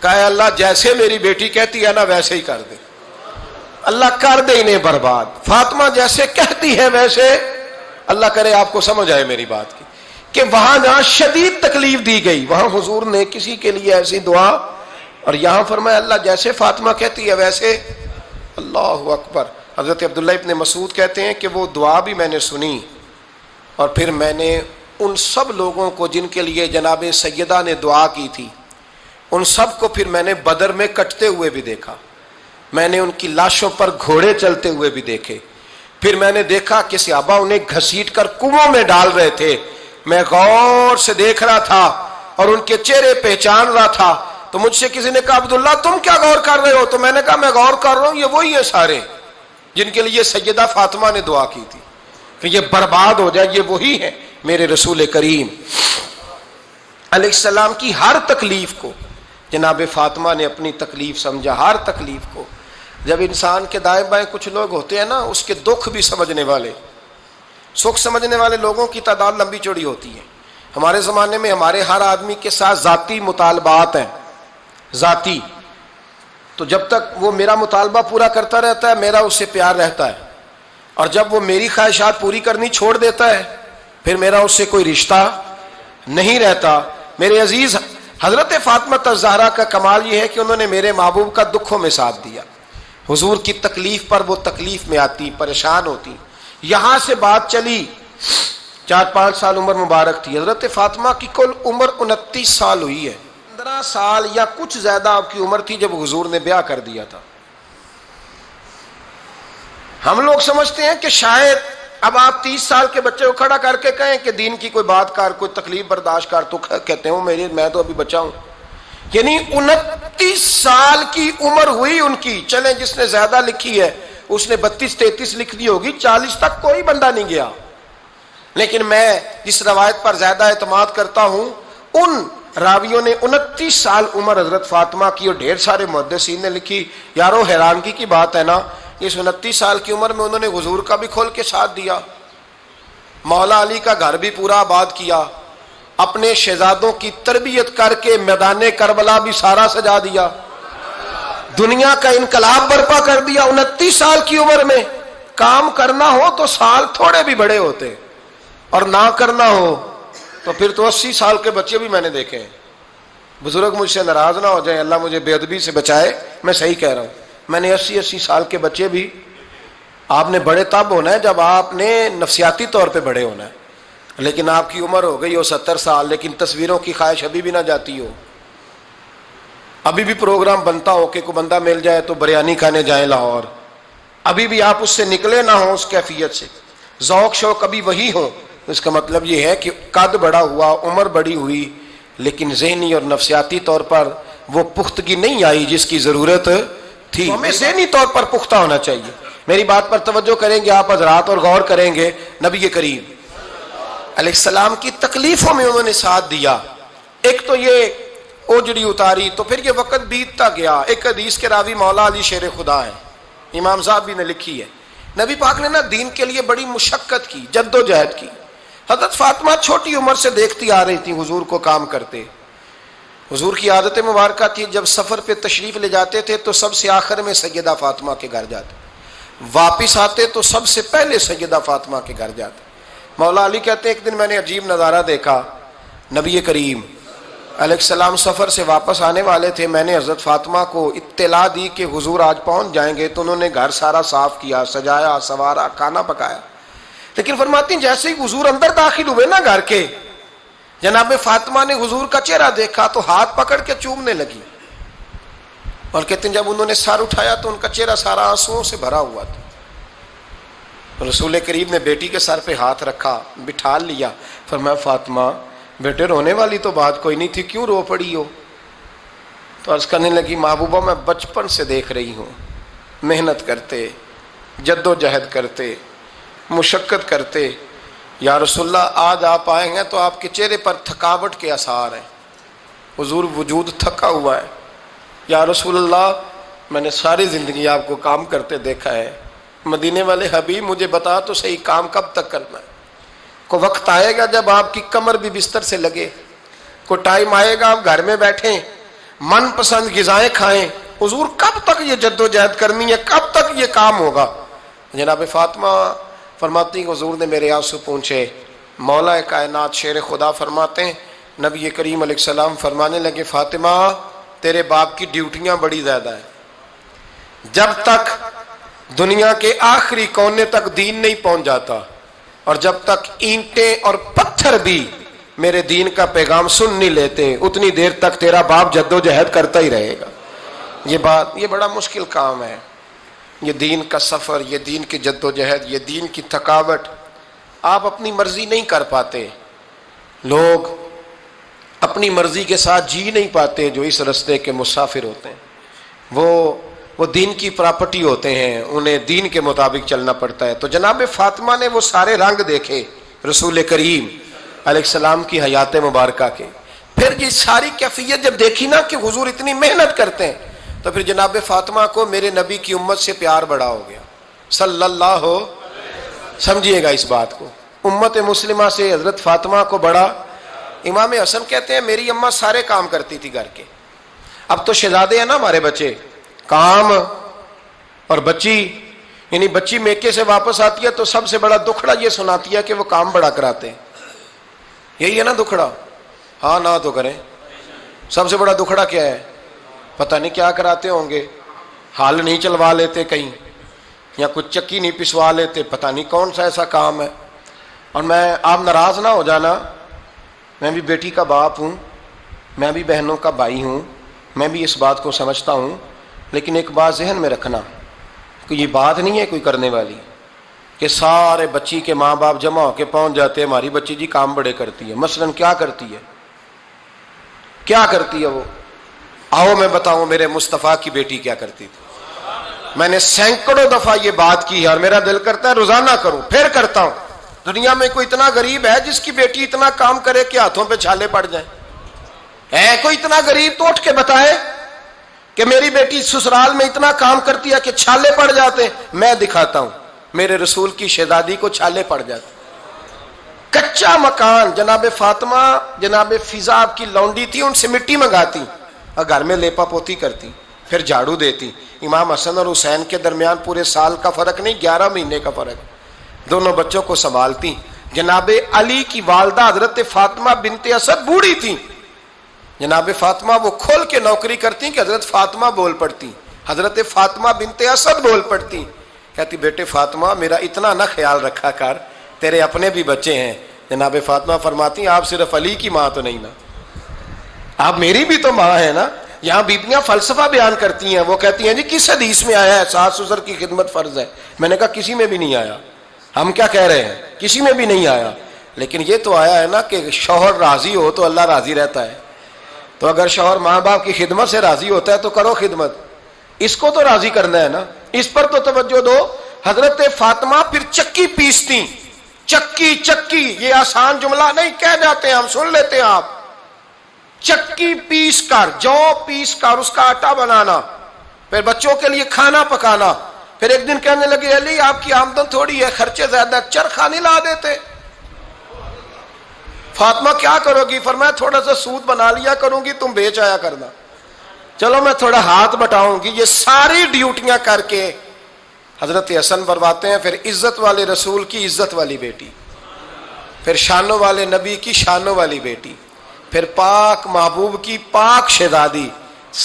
کہا اے اللہ جیسے میری بیٹی کہتی ہے نا ویسے ہی کر دے، اللہ کر دے انہیں برباد. فاطمہ جیسے کہتی ہے ویسے، اللہ کرے آپ کو سمجھ آئے میری بات کی کہ وہاں جہاں شدید تکلیف دی گئی وہاں حضور نے کسی کے لیے ایسی دعا، اور یہاں فرمایا اللہ جیسے فاطمہ کہتی ہے ویسے. اللہ اکبر. حضرت عبداللہ ابن مسعود کہتے ہیں کہ وہ دعا بھی میں نے سنی اور پھر میں نے ان سب لوگوں کو جن کے لیے جناب سیدہ نے دعا کی تھی ان سب کو پھر میں نے بدر میں کٹتے ہوئے بھی دیکھا، میں نے ان کی لاشوں پر گھوڑے چلتے ہوئے بھی دیکھے، پھر میں نے دیکھا کہ صحابہ انہیں گھسیٹ کر کنووں میں ڈال رہے تھے. میں غور سے دیکھ رہا تھا اور ان کے چہرے پہچان رہا تھا. تو مجھ سے کسی نے کہا عبداللہ تم کیا غور کر رہے ہو؟ تو میں نے کہا میں غور کر رہا ہوں یہ وہی ہیں سارے جن کے لیے سیدہ فاطمہ نے دعا کی تھی کہ یہ برباد ہو جائے، یہ وہی ہیں میرے رسول کریم علیہ السلام کی ہر تکلیف کو جناب فاطمہ نے اپنی تکلیف سمجھا، ہر تکلیف کو۔ جب انسان کے دائیں بائیں کچھ لوگ ہوتے ہیں نا، اس کے دکھ بھی سمجھنے والے، سکھ سمجھنے والے لوگوں کی تعداد لمبی چوڑی ہوتی ہے۔ ہمارے زمانے میں ہمارے ہر آدمی کے ساتھ ذاتی مطالبات ہیں، ذاتی، تو جب تک وہ میرا مطالبہ پورا کرتا رہتا ہے میرا اس سے پیار رہتا ہے، اور جب وہ میری خواہشات پوری کرنی چھوڑ دیتا ہے پھر میرا اس سے کوئی رشتہ نہیں رہتا۔ میرے عزیز، حضرت فاطمہ الزہرا کا کمال یہ ہے کہ انہوں نے میرے محبوب کا دکھوں میں ساتھ دیا، حضور کی تکلیف پر وہ تکلیف میں آتی، پریشان ہوتی۔ یہاں سے بات چلی، 4-5 سال عمر مبارک تھی حضرت فاطمہ کی، کل عمر 29 سال ہوئی ہے۔ 15 سال یا کچھ زیادہ آپ کی عمر تھی جب حضور نے بیاہ کر دیا تھا۔ ہم لوگ سمجھتے ہیں کہ شاید اب آپ 30 سال کے بچے کو کھڑا کر کے کہیں کہ دین کی کوئی بات کر، کوئی تکلیف برداشت کر، تو کہتے ہیں میں تو ابھی بچہ ہوں۔ یعنی 29 سال کی عمر ہوئی ان کی۔ چلیں جس نے زیادہ لکھی ہے اس نے 32-33 لکھ دی ہوگی، 40 تک کوئی بندہ نہیں گیا، لیکن میں جس روایت پر زیادہ اعتماد کرتا ہوں ان راویوں نے 29 سال عمر حضرت فاطمہ کی، اور ڈھیر سارے محدثین نے لکھی۔ یارو حیرانگی کی بات ہے نا، اس 29 سال کی عمر میں انہوں نے حضور کا بھی کھول کے ساتھ دیا، مولا علی کا گھر بھی پورا آباد کیا، اپنے شہزادوں کی تربیت کر کے میدان کربلا بھی سارا سجا دیا، دنیا کا انقلاب برپا کر دیا۔ 29 سال کی عمر میں کام کرنا ہو تو سال تھوڑے بھی بڑے ہوتے، اور نہ کرنا ہو تو پھر تو 80 سال کے بچے بھی میں نے دیکھے ہیں۔ بزرگ مجھ سے ناراض نہ ہو جائیں، اللہ مجھے بے ادبی سے بچائے، میں صحیح کہہ رہا ہوں، میں نے 80 سال کے بچے بھی۔ آپ نے بڑے تب ہونا ہے جب آپ نے نفسیاتی طور پہ بڑے ہونا ہے، لیکن آپ کی عمر ہو گئی ہو 70 سال، لیکن تصویروں کی خواہش ابھی بھی نہ جاتی ہو، ابھی بھی پروگرام بنتا ہو کہ کوئی بندہ مل جائے تو بریانی کھانے جائیں لاہور، ابھی بھی آپ اس سے نکلے نہ ہوں، اس کیفیت سے ذوق شوق ابھی وہی ہو۔ اس کا مطلب یہ ہے کہ قد بڑا ہوا، عمر بڑی ہوئی، لیکن ذہنی اور نفسیاتی طور پر وہ پختگی نہیں آئی جس کی ضرورت تھی۔ ہمیں ذہنی طور پر پختہ ہونا چاہیے۔ میری بات پر توجہ کریں گے آپ حضرات اور غور کریں گے، نبی کریم علیہ السلام کی تکلیفوں میں انہوں نے ساتھ دیا۔ ایک تو یہ اوجڑی اتاری تو پھر یہ وقت بیتتا گیا۔ ایک حدیث کے راوی مولا علی شیر خدا ہے، امام صاحب بھی نے لکھی ہے، نبی پاک نے نا دین کے لیے بڑی مشقت کی، جد و جہد کی۔ حضرت فاطمہ چھوٹی عمر سے دیکھتی آ رہی تھی حضور کو کام کرتے۔ حضور کی عادت مبارکہ تھی جب سفر پہ تشریف لے جاتے تھے تو سب سے آخر میں سیدہ فاطمہ کے گھر جاتے، واپس آتے تو سب سے پہلے سیدہ فاطمہ کے گھر جاتے۔ مولا علی کہتے ہیں ایک دن میں نے عجیب نظارہ دیکھا، نبی کریم علیہ السلام سفر سے واپس آنے والے تھے، میں نے حضرت فاطمہ کو اطلاع دی کہ حضور آج پہنچ جائیں گے، تو انہوں نے گھر سارا صاف کیا، سجایا سوارا، کھانا پکایا، لیکن فرماتی ہیں جیسے ہی حضور اندر داخل ہوئے نا گھر کے، جناب فاطمہ نے حضور کا چہرہ دیکھا تو ہاتھ پکڑ کے چومنے لگی، اور کہتے ہیں جب انہوں نے سر اٹھایا تو ان کا چہرہ سارا آنسوؤں سے بھرا ہوا تھا۔ رسول کریم نے بیٹی کے سر پہ ہاتھ رکھا، بٹھا لیا، فرمایا فاطمہ بیٹے رونے والی تو بات کوئی نہیں تھی، کیوں رو پڑی ہو؟ تو عرض کرنے لگی محبوبہ میں بچپن سے دیکھ رہی ہوں، محنت کرتے، جد و جہد کرتے، مشقت کرتے، یا رسول اللہ آج آپ آئے ہیں تو آپ کے چہرے پر تھکاوٹ کے آثار ہیں، حضور وجود تھکا ہوا ہے۔ یا رسول اللہ میں نے ساری زندگی آپ کو کام کرتے دیکھا ہے، مدینے والے حبیب مجھے بتا تو صحیح کام کب تک کرنا ہے؟ کوئی وقت آئے گا جب آپ کی کمر بھی بستر سے لگے، کوئی ٹائم آئے گا آپ گھر میں بیٹھیں من پسند غذائیں کھائیں، حضور کب تک یہ جد و جہد کرنی ہے، کب تک یہ کام ہوگا؟ جناب فاطمہ فرماتی ہیں حضور نے میرے آنسو پونچھے۔ مولا کائنات شیر خدا فرماتے ہیں نبی کریم علیہ السلام فرمانے لگے فاطمہ تیرے باپ کی ڈیوٹیاں بڑی زیادہ ہیں، جب تک دنیا کے آخری کونے تک دین نہیں پہنچ جاتا، اور جب تک اینٹیں اور پتھر بھی میرے دین کا پیغام سن نہیں لیتے، اتنی دیر تک تیرا باپ جد و جہد کرتا ہی رہے گا۔ یہ بڑا مشکل کام ہے، یہ دین کا سفر، یہ دین کی جد و جہد، یہ دین کی تھکاوٹ، آپ اپنی مرضی نہیں کر پاتے۔ لوگ اپنی مرضی کے ساتھ جی نہیں پاتے جو اس رستے کے مسافر ہوتے ہیں، وہ دین کی پراپرٹی ہوتے ہیں، انہیں دین کے مطابق چلنا پڑتا ہے۔ تو جناب فاطمہ نے وہ سارے رنگ دیکھے رسول کریم علیہ السلام کی حیات مبارکہ کے، پھر یہ ساری کیفیت جب دیکھی نا کہ حضور اتنی محنت کرتے ہیں، تو پھر جناب فاطمہ کو میرے نبی کی امت سے پیار بڑا ہو گیا صلی اللہ ہو. سمجھیے گا اس بات کو، امت مسلمہ سے حضرت فاطمہ کو بڑا. امام حسن کہتے ہیں میری اماں سارے کام کرتی تھی گھر کے. اب تو شہزادے ہیں نا ہمارے بچے، کام اور بچی، یعنی بچی میکے سے واپس آتی ہے تو سب سے بڑا دکھڑا یہ سناتی ہے کہ وہ کام بڑا کراتے ہیں. یہی ہے نا دکھڑا؟ ہاں نہ تو کریں. سب سے بڑا دکھڑا کیا ہے؟ پتہ نہیں کیا کراتے ہوں گے، ہال نہیں چلوا لیتے کہیں، یا کچھ چکی نہیں پسوا لیتے، پتہ نہیں کون سا ایسا کام ہے. اور میں، آپ ناراض نہ ہو جانا، میں بھی بیٹی کا باپ ہوں، میں بھی بہنوں کا بھائی ہوں، میں بھی اس بات کو سمجھتا ہوں، لیکن ایک بات ذہن میں رکھنا کہ یہ بات نہیں ہے کوئی کرنے والی کہ سارے بچی کے ماں باپ جمع ہو کے پہنچ جاتے ہیں ہماری بچی جی کام بڑے کرتی ہے. مثلاً کیا کرتی ہے؟ کیا کرتی ہے وہ؟ آؤ میں بتاؤں میرے مصطفیٰ کی بیٹی کیا کرتی تھی. میں نے سینکڑوں دفعہ یہ بات کی ہے اور میرا دل کرتا ہے روزانہ کروں، پھر کرتا ہوں. دنیا میں کوئی اتنا غریب ہے جس کی بیٹی اتنا کام کرے کہ ہاتھوں پہ چھالے پڑ جائیں؟ ہے کوئی اتنا غریب تو اٹھ کے بتائے کہ میری بیٹی سسرال میں اتنا کام کرتی ہے کہ چھالے پڑ جاتے ہیں. میں دکھاتا ہوں، میرے رسول کی شہزادی کو چھالے پڑ جاتے. کچا مکان، جناب فاطمہ جناب فضا آپ کی لونڈی تھی، ان سے مٹی منگاتی اور گھر میں لیپا پوتی کرتی، پھر جھاڑو دیتی. امام حسن اور حسین کے درمیان پورے سال کا فرق نہیں، 11 مہینے کا فرق. دونوں بچوں کو سنبھالتی. جناب علی کی والدہ حضرت فاطمہ بنت اسد بوڑھی تھی. جناب فاطمہ وہ کھول کے نوکری کرتی کہ حضرت فاطمہ بول پڑتی، حضرت فاطمہ بنت اسد بول پڑتی. کہتی بیٹے فاطمہ میرا اتنا نہ خیال رکھا کر، تیرے اپنے بھی بچے ہیں. جناب فاطمہ فرماتی آپ صرف علی کی ماں تو نہیں نا، آپ میری بھی تو ماں ہے نا. یہاں بیبیاں فلسفہ بیان کرتی ہیں، وہ کہتی ہیں جی کس حدیث میں آیا ہے ساس سسر کی خدمت فرض ہے؟ میں نے کہا کسی میں بھی نہیں آیا. ہم کیا کہہ رہے ہیں؟ کسی میں بھی نہیں آیا. لیکن یہ تو آیا ہے نا کہ شوہر راضی ہو تو اللہ راضی رہتا ہے. تو اگر شوہر ماں باپ کی خدمت سے راضی ہوتا ہے تو کرو خدمت، اس کو تو راضی کرنا ہے نا، اس پر تو توجہ دو. حضرت فاطمہ پھر چکی پیستی. چکی چکی یہ آسان جملہ نہیں، کہہ جاتے ہیں ہم، سن لیتے ہیں آپ. چکی پیس کر، جو پیس کر اس کا آٹا بنانا، پھر بچوں کے لیے کھانا پکانا. پھر ایک دن کہنے لگے علی آپ کی آمدن تھوڑی ہے، خرچے زیادہ، چرخہ نہیں لا دیتے؟ فاطمہ کیا کرو گی؟ فرمایا تھوڑا سا سود بنا لیا کروں گی، تم بیچ آیا کرنا. چلو میں تھوڑا ہاتھ بٹاؤں گی. یہ ساری ڈیوٹیاں کر کے حضرت حسن برواتے ہیں. پھر عزت والے رسول کی عزت والی بیٹی، پھر شانوں والے نبی کی شانوں والی بیٹی، پھر پاک محبوب کی پاک شہزادی،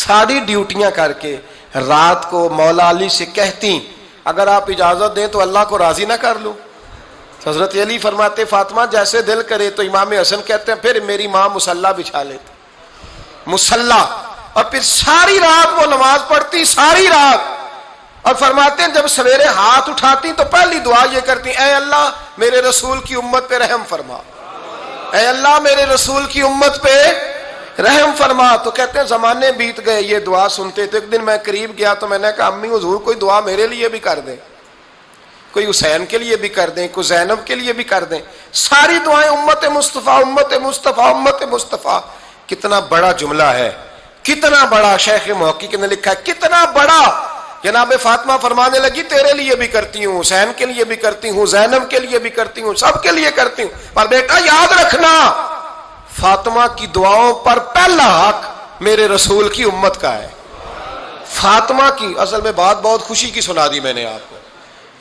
ساری ڈیوٹیاں کر کے رات کو مولا علی سے کہتی اگر آپ اجازت دیں تو اللہ کو راضی نہ کر لوں. حضرت علی فرماتے فاطمہ جیسے دل کرے. تو امام حسن کہتے ہیں پھر میری ماں مصلی بچھا لیتی، مصلی، اور پھر ساری رات وہ نماز پڑھتی، ساری رات. اور فرماتے ہیں جب سویرے ہاتھ اٹھاتی تو پہلی دعا یہ کرتی اے اللہ میرے رسول کی امت پہ رحم فرما، اے اللہ میرے رسول کی امت پہ رحم فرما. تو کہتے ہیں زمانے بیت گئے یہ دعا سنتے. تو ایک دن میں قریب گیا تو میں نے کہا امی حضور کوئی دعا میرے لیے بھی کر دیں، کوئی حسین کے لیے بھی کر دیں، کوئی زینب کے لیے بھی کر دیں. ساری دعائیں امت مصطفیٰ امت مصطفیٰ امت مصطفیٰ. کتنا بڑا جملہ ہے، کتنا بڑا. شیخ محقق نے لکھا ہے کتنا بڑا. جناب فاطمہ فرمانے لگی تیرے لیے بھی کرتی ہوں، حسین کے لیے بھی کرتی ہوں، زینب کے لیے بھی کرتی ہوں، سب کے لیے کرتی ہوں. پر بیٹا یاد رکھنا فاطمہ کی دعاؤں پر پہلا حق میرے رسول کی امت کا ہے. فاطمہ کی اصل میں بات بہت خوشی کی سنا دی میں نے آپ کو،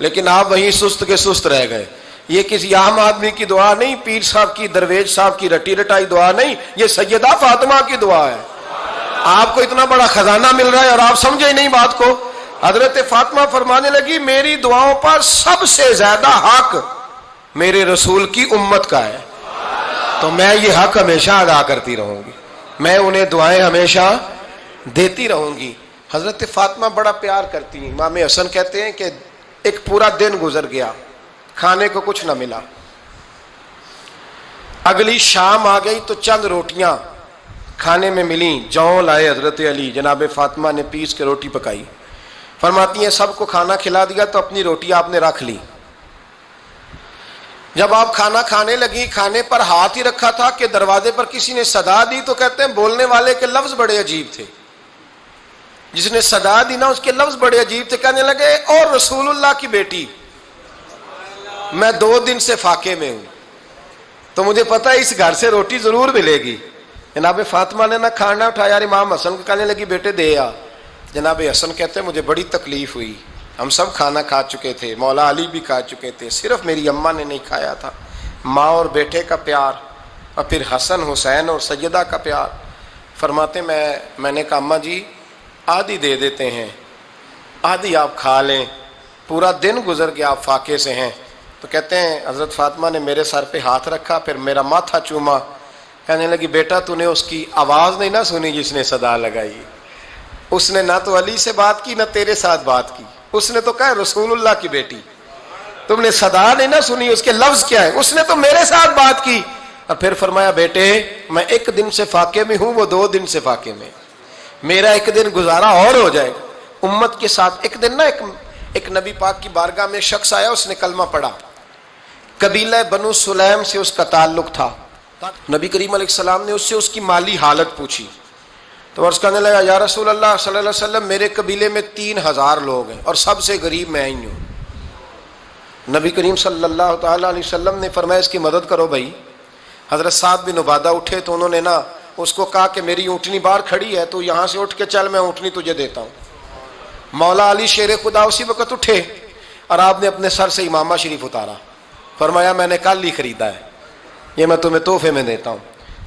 لیکن آپ وہیں سست کے سست رہ گئے. یہ کسی عام آدمی کی دعا نہیں، پیر صاحب کی، درویش صاحب کی رٹی رٹائی دعا نہیں، یہ سیدہ فاطمہ کی دعا ہے. آپ کو اتنا بڑا خزانہ مل رہا ہے اور آپ سمجھے ہی نہیں بات کو. حضرت فاطمہ فرمانے لگی میری دعاؤں پر سب سے زیادہ حق میرے رسول کی امت کا ہے، تو میں یہ حق ہمیشہ ادا کرتی رہوں گی، میں انہیں دعائیں ہمیشہ دیتی رہوں گی. حضرت فاطمہ بڑا پیار کرتی ہیں. امام حسن کہتے ہیں کہ ایک پورا دن گزر گیا، کھانے کو کچھ نہ ملا. اگلی شام آ گئی تو چند روٹیاں کھانے میں ملیں. جوں لائے حضرت علی، جناب فاطمہ نے پیس کے روٹی پکائی. فرماتی ہیں سب کو کھانا کھلا دیا تو اپنی روٹی آپ نے رکھ لی. جب آپ کھانا کھانے لگی، کھانے پر ہاتھ ہی رکھا تھا کہ دروازے پر کسی نے صدا دی، تو کہتے ہیں بولنے والے کے لفظ بڑے عجیب تھے، جس نے صدا دی نا اس کے لفظ بڑے عجیب تھے، کہنے لگے اور رسول اللہ کی بیٹی میں 2 دن سے فاقے میں ہوں، تو مجھے پتا ہے اس گھر سے روٹی ضرور ملے گی۔ جناب فاطمہ نے نہ کھانا اٹھایا، امام حسن کو کہنے لگی بیٹے دے آ۔ جناب حسن کہتے ہیں مجھے بڑی تکلیف ہوئی، ہم سب کھانا کھا چکے تھے، مولا علی بھی کھا چکے تھے، صرف میری اماں نے نہیں کھایا تھا۔ ماں اور بیٹے کا پیار، اور پھر حسن حسین اور سیدہ کا پیار۔ فرماتے میں نے کہا اماں جی آدھی دے دیتے ہیں، آدھی آپ کھا لیں، پورا دن گزر گیا آپ فاقے سے ہیں۔ تو کہتے ہیں حضرت فاطمہ نے میرے سر پہ ہاتھ رکھا، پھر میرا ماتھا چوما، کہنے لگی بیٹا تو نے اس کی آواز نہیں نہ سنی جس نے صدا لگائی، اس نے نہ تو علی سے بات کی نہ تیرے ساتھ بات کی، اس نے تو کہا رسول اللہ کی بیٹی، تم نے صدا نہیں نہ سنی، اس کے لفظ کیا ہے، اس نے تو میرے ساتھ بات کی۔ اور پھر فرمایا بیٹے میں 1 دن سے فاقے میں ہوں، وہ 2 دن سے فاقے میں، میرا 1 دن گزارا اور ہو جائے گا امت کے ساتھ۔ ایک دن نا ایک نبی پاک کی بارگاہ میں شخص آیا، اس نے کلمہ پڑھا، قبیلہ بنو سلیم سے اس کا تعلق تھا۔ نبی کریم علیہ السلام نے اس سے اس کی مالی حالت پوچھی، تو عرض کرنے لگا یا رسول اللہ صلی اللہ علیہ وسلم میرے قبیلے میں 3000 لوگ ہیں اور سب سے غریب میں ہی ہوں۔ نبی کریم صلی اللہ تعالیٰ علیہ وسلم نے فرمایا اس کی مدد کرو بھائی۔ حضرت سعد بن عبادہ اٹھے تو انہوں نے نا اس کو کہا کہ میری اونٹنی باہر کھڑی ہے، تو یہاں سے اٹھ کے چل، میں اونٹنی تجھے دیتا ہوں۔ مولا علی شیر خدا اسی وقت اٹھے اور آپ نے اپنے سر سے امامہ شریف اتارا، فرمایا میں نے کل ہی خریدا ہے، یہ میں تمہیں تحفے میں دیتا ہوں۔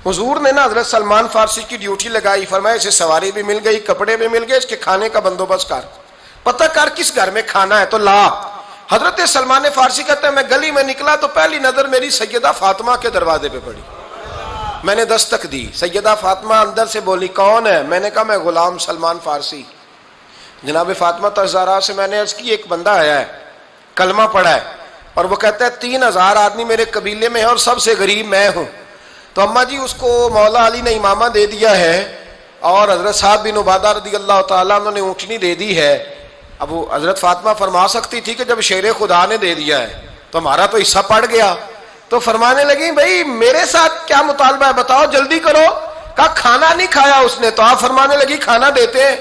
حضور نے نا حضرت سلمان فارسی کی ڈیوٹی لگائی، فرمایا اسے سواری بھی مل گئی، کپڑے بھی مل گئے، اس کے کھانے کا بندوبست کر، پتہ کر کس گھر میں کھانا ہے تو لا۔ حضرت سلمان فارسی کہتے ہیں میں گلی میں نکلا تو پہلی نظر میری سیدہ فاطمہ کے دروازے پہ پڑی، میں نے دستک دی، سیدہ فاطمہ اندر سے بولی کون ہے؟ میں نے کہا میں غلام سلمان فارسی۔ جناب فاطمہ تزارا سے میں نے عرض کی ایک بندہ آیا ہے، کلمہ پڑھا ہے، اور وہ کہتا ہے 3000 آدمی میرے قبیلے میں ہیں اور سب سے غریب میں ہوں۔ تو اماں جی اس کو مولا علی نے امامہ دے دیا ہے اور حضرت سعد بن عبادہ رضی اللہ تعالیٰ عنہ نے اونٹنی دے دی ہے۔ اب وہ حضرت فاطمہ فرما سکتی تھی کہ جب شیر خدا نے دے دیا ہے تو ہمارا تو حصہ پڑ گیا، تو فرمانے لگی بھائی میرے ساتھ کیا مطالبہ ہے بتاؤ جلدی کرو۔ کہا کھانا نہیں کھایا اس نے، تو آپ فرمانے لگی کھانا دیتے ہیں۔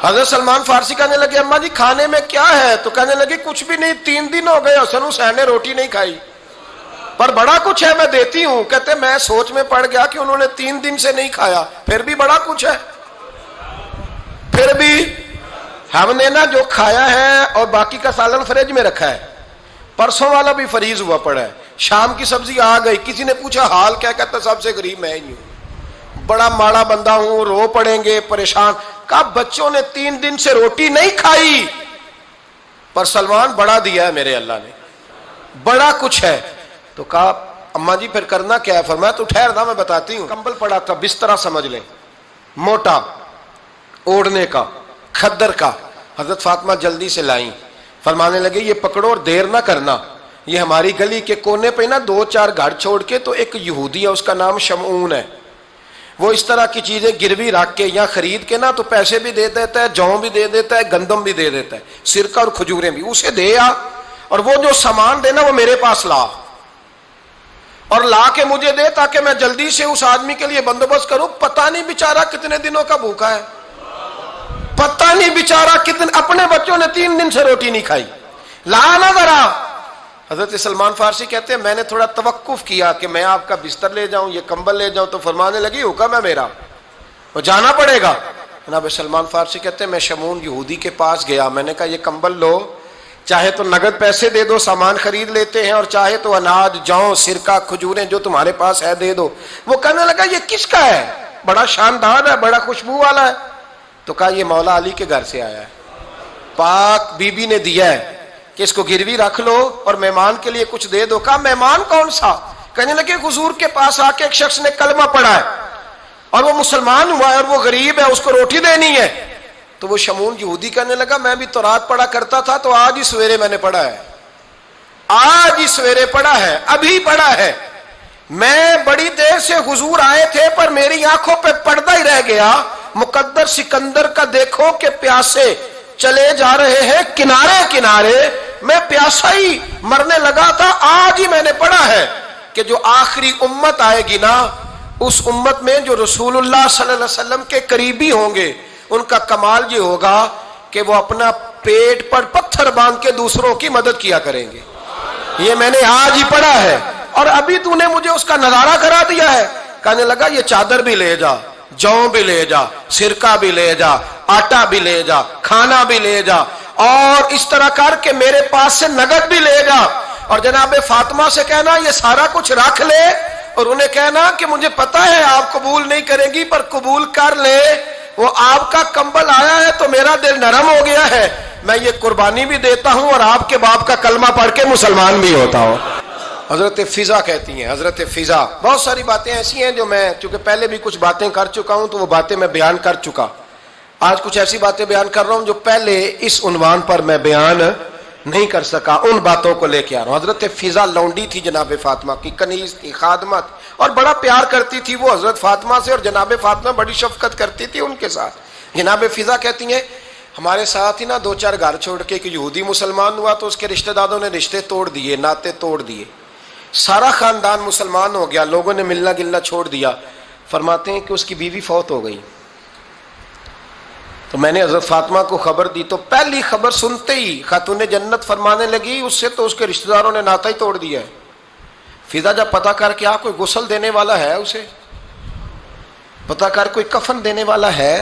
حضرت سلمان فارسی کہنے لگے اماں جی کھانے میں کیا ہے؟ تو کہنے لگی کچھ بھی نہیں، 3 دن ہو گئے حسن حسین نے روٹی نہیں کھائی، پر بڑا کچھ ہے میں دیتی ہوں۔ کہتے میں سوچ میں پڑ گیا کہ انہوں نے 3 دن سے نہیں کھایا، پھر بھی بڑا کچھ ہے، پھر بھی ہم نے نا جو کھایا ہے اور باقی کا سالن فریج میں رکھا ہے، پرسوں والا بھی فریز ہوا پڑا ہے، شام کی سبزی آ گئی، کسی نے پوچھا حال کیا؟ کہتا سب سے غریب میں ہی ہوں، بڑا ماڑا بندہ ہوں، رو پڑیں گے پریشان۔ کہا بچوں نے 3 دن سے روٹی نہیں کھائی، پر سلمان بڑا دیا ہے میرے اللہ نے، بڑا کچھ ہے۔ تو کہا اماں جی پھر کرنا کیا ہے؟ فرمایا تو ٹھہر دا میں بتاتی ہوں۔ کمبل پڑا تھا، بسترا سمجھ لیں، موٹا اوڑھنے کا، کھدر کا، حضرت فاطمہ جلدی سے لائیں، فرمانے لگے یہ پکڑو اور دیر نہ کرنا، یہ ہماری گلی کے کونے پہ نا 2-4 گھر چھوڑ کے تو ایک یہودی ہے، اس کا نام شمعون ہے، وہ اس طرح کی چیزیں گروی رکھ کے یا خرید کے نا تو پیسے بھی دے دیتا ہے، جوں بھی دے دیتا ہے، گندم بھی دے دیتا ہے، سرکہ اور کھجوریں بھی، اسے دے آ، اور وہ جو سامان دینا وہ میرے پاس لا، اور لا کے مجھے دے تاکہ میں جلدی سے اس آدمی کے لیے بندوبست کروں۔ پتہ نہیں بیچارہ کتنے دنوں کا بھوکا ہے، پتہ نہیں بیچارہ کتنے، اپنے بچوں نے 3 دن سے روٹی نہیں کھائی، لا نہ ذرا۔ حضرت سلمان فارسی کہتے ہیں میں نے تھوڑا توقف کیا کہ میں آپ کا بستر لے جاؤں، یہ کمبل لے جاؤں، تو فرمانے لگی حکم ہے میرا، وہ جانا پڑے گا۔ جناب سلمان فارسی کہتے ہیں میں شمعون یہودی کے پاس گیا، میں نے کہا یہ کمبل لو، چاہے تو نگد پیسے دے دو، سامان خرید لیتے ہیں، اور چاہے تو اناج، جوں، سرکہ، کھجوریں جو تمہارے پاس ہے دے دو۔ وہ کہنے لگا یہ کس کا ہے؟ بڑا شاندار ہے، بڑا خوشبو والا ہے۔ تو کہا یہ مولا علی کے گھر سے آیا ہے، پاک بی بی نے دیا ہے کہ اس کو گروی رکھ لو اور مہمان کے لیے کچھ دے دو۔ کہا مہمان کون سا؟ کہنے لگے حضور کے پاس آ کے ایک شخص نے کلمہ پڑھا ہے اور وہ مسلمان ہوا ہے اور وہ غریب ہے، اس کو روٹی دینی ہے۔ تو وہ شمعون یہودی کہنے لگا میں بھی تورات پڑھا کرتا تھا، تو آج ہی سویرے میں نے پڑھا ہے، آج ہی سویرے پڑھا ہے، ابھی پڑھا ہے، میں بڑی دیر سے حضور آئے تھے پر میری آنکھوں پہ پردہ ہی رہ گیا، مقدر سکندر کا دیکھو کہ پیاسے چلے جا رہے ہیں کنارے کنارے، میں پیاسا ہی مرنے لگا تھا، آج ہی میں نے پڑھا ہے کہ جو آخری امت آئے گی نا، اس امت میں جو رسول اللہ صلی اللہ علیہ وسلم کے قریبی ہوں گے، ان کا کمال یہ ہوگا کہ وہ اپنا پیٹ پر پتھر باندھ کے دوسروں کی مدد کیا کریں گے. یہ میں نے آج ہی پڑھا ہے، اور ابھی تو نے مجھے اس کا نظارہ کرا دیا ہے. کہنے لگا یہ چادر بھی لے جا، جوں بھی لے جا، سرکہ بھی لے جا، آٹا بھی لے جا، کھانا بھی لے جا، اور اس طرح کر کے میرے پاس سے نقد بھی لے جا، اور جناب فاطمہ سے کہنا یہ سارا کچھ رکھ لے، اور انہیں کہنا کہ مجھے پتا ہے آپ قبول نہیں کریں گی پر قبول کر لے، وہ آپ کا کمبل آیا ہے تو میرا دل نرم ہو گیا ہے، میں یہ قربانی بھی دیتا ہوں اور آپ کے باپ کا کلمہ پڑھ کے مسلمان بھی ہوتا ہوں. حضرت فضا کہتی ہیں، حضرت فضا، بہت ساری باتیں ایسی ہیں جو میں چونکہ پہلے بھی کچھ باتیں کر چکا ہوں تو وہ باتیں میں بیان کر چکا، آج کچھ ایسی باتیں بیان کر رہا ہوں جو پہلے اس عنوان پر میں بیان نہیں کر سکا، ان باتوں کو لے کے آ رہا ہوں. حضرت فضا لونڈی تھی جناب فاطمہ کی، کنیز تھی، خادمت، اور بڑا پیار کرتی تھی وہ حضرت فاطمہ سے، اور جناب فاطمہ بڑی شفقت کرتی تھی ان کے ساتھ. جناب فضا کہتی ہیں ہمارے ساتھ ہی نا دو چار گھر چھوڑ کے ایک یہودی مسلمان ہوا تو اس کے رشتہ داروں نے رشتے توڑ دیے، ناطے توڑ دیے، سارا خاندان مسلمان ہو گیا، لوگوں نے ملنا گلنا چھوڑ دیا. فرماتے ہیں کہ اس کی بیوی فوت ہو گئی، تو میں نے حضرت فاطمہ کو خبر دی، تو پہلی خبر سنتے ہی خاتون جنت فرمانے لگی اس سے تو اس کے رشتہ داروں نے ناطا ہی توڑ دیا ہے. فضا جب پتہ کر کے کوئی غسل دینے والا ہے، اسے پتہ کر کوئی کفن دینے والا ہے،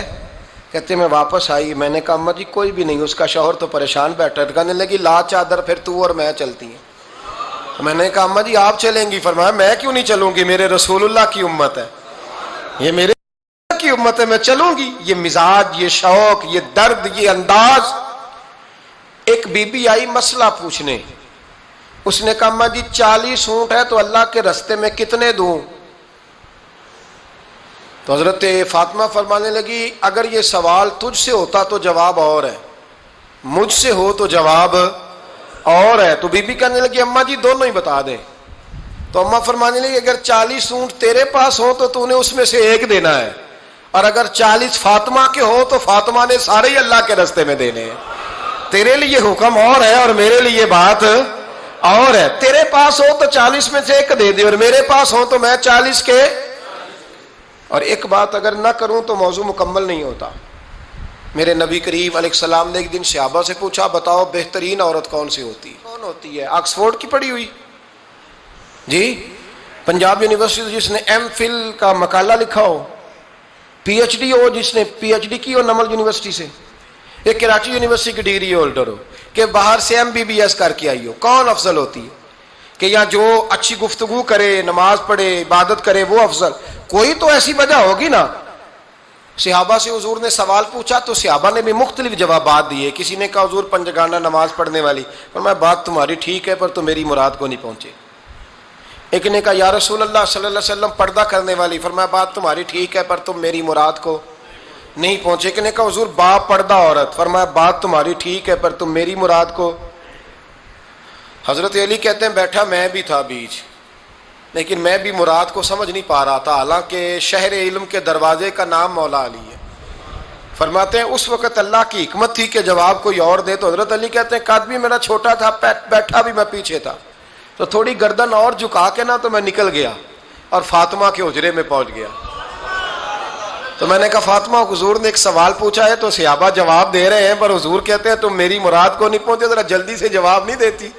کہتے میں واپس آئی، میں نے کہا اماں جی کوئی بھی نہیں، اس کا شوہر تو پریشان بیٹھا ہے. کہنے لگی لا چادر پھر تو اور میں چلتی ہیں. میں نے کہا اماں جی آپ چلیں گی؟ فرمایا میں کیوں نہیں چلوں گی، میرے رسول اللہ کی امت ہے، یہ میرے کی امت ہے، میں چلوں گی. یہ مزاج، یہ شوق، یہ درد، یہ انداز. ایک بی بی آئی مسئلہ پوچھنے، اس نے کہا اماں جی 40 اونٹ ہے تو اللہ کے رستے میں کتنے دوں؟ تو حضرت فاطمہ فرمانے لگی اگر یہ سوال تجھ سے ہوتا تو جواب اور ہے، مجھ سے ہو تو جواب اور ہے. تو بی بی کہنے لگی اماں جی دونوں ہی بتا دیں. تو اماں فرمانے لگی اگر 40 اونٹ تیرے پاس ہو تو تو نے اس میں سے ایک دینا ہے، اور اگر 40 فاطمہ کے ہو تو فاطمہ نے سارے ہی اللہ کے رستے میں دینے ہیں. تیرے لیے حکم اور ہے اور میرے لیے بات اور ہے. تیرے پاس ہو تو 40 میں سے ایک دے دے، اور میرے پاس ہو تو میں 40 کے. اور ایک بات اگر نہ کروں تو موضوع مکمل نہیں ہوتا. میرے نبی کریم علیہ السلام نے ایک دن صحابہ سے پوچھا بتاؤ بہترین عورت کون سی ہوتی ہے؟ کون ہوتی ہے؟ آکسفورڈ کی پڑھی ہوئی جی، پنجاب یونیورسٹی جس نے ایم فل کا مقالہ لکھا ہو، پی ایچ ڈی ہو جس نے پی ایچ ڈی کی ہو نمل یونیورسٹی سے، ایک کراچی یونیورسٹی کی ڈگری ہولڈر ہو، کہ باہر سے ایم بی بی ایس کر کے آئی ہو. کون افضل ہوتی ہے؟ کہ یا جو اچھی گفتگو کرے، نماز پڑھے، عبادت کرے وہ افضل؟ کوئی تو ایسی وجہ ہوگی نا. صحابہ سے حضور نے سوال پوچھا تو صحابہ نے بھی مختلف جوابات دیے. کسی نے کہا حضور پنجگانہ نماز پڑھنے والی، فرمایا بات تمہاری ٹھیک ہے پر تم میری مراد کو نہیں پہنچے. ایک نے کہا یا رسول اللہ صلی اللہ علیہ وسلم پردہ کرنے والی، فرمایا بات تمہاری ٹھیک ہے پر تم میری مراد کو نہیں پہنچے. ایک نے کہا حضور با پردہ عورت، فرمایا بات تمہاری ٹھیک ہے پر تم میری مراد کو. حضرت علی کہتے ہیں بیٹھا میں بھی تھا بیچ، لیکن میں بھی مراد کو سمجھ نہیں پا رہا تھا، حالانکہ شہر علم کے دروازے کا نام مولا علی ہے. فرماتے ہیں اس وقت اللہ کی حکمت تھی کہ جواب کوئی اور دے. تو حضرت علی کہتے ہیں قد بھی میرا چھوٹا تھا، بیٹھا بھی میں پیچھے تھا، تو تھوڑی گردن اور جھکا کے نا تو میں نکل گیا اور فاطمہ کے حجرے میں پہنچ گیا. تو میں نے کہا فاطمہ حضور نے ایک سوال پوچھا ہے تو صحابہ جواب دے رہے ہیں پر حضور کہتے ہیں تم میری مراد کو نہیں پہنچے، ذرا جلدی سے جواب نہیں دیتی.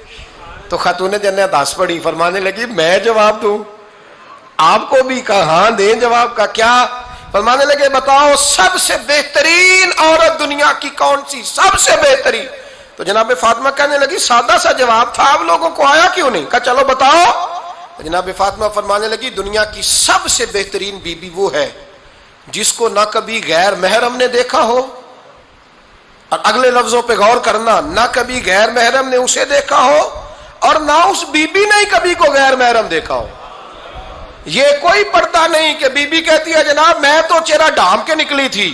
تو خاتون جنت ہنس پڑی، فرمانے لگی میں جواب دوں؟ آپ کو بھی کہا ہاں دیں جواب کا. کیا؟ فرمانے لگے بتاؤ سب سے بہترین عورت دنیا کی کون سی، سب سے بہترین؟ تو جناب فاطمہ کہنے لگی سادہ سا جواب تھا، آپ لوگوں کو آیا کیوں نہیں؟ کہا چلو بتاؤ. جناب فاطمہ فرمانے لگی دنیا کی سب سے بہترین بی بی وہ ہے جس کو نہ کبھی غیر محرم نے دیکھا ہو، اور اگلے لفظوں پہ غور کرنا، نہ کبھی غیر محرم نے اسے دیکھا ہو اور نہ اس بی بی نے کبھی کو غیر محرم دیکھا ہو. یہ کوئی پردہ نہیں کہ بی بی کہتی ہے جناب میں تو چہرہ ڈھام کے نکلی تھی،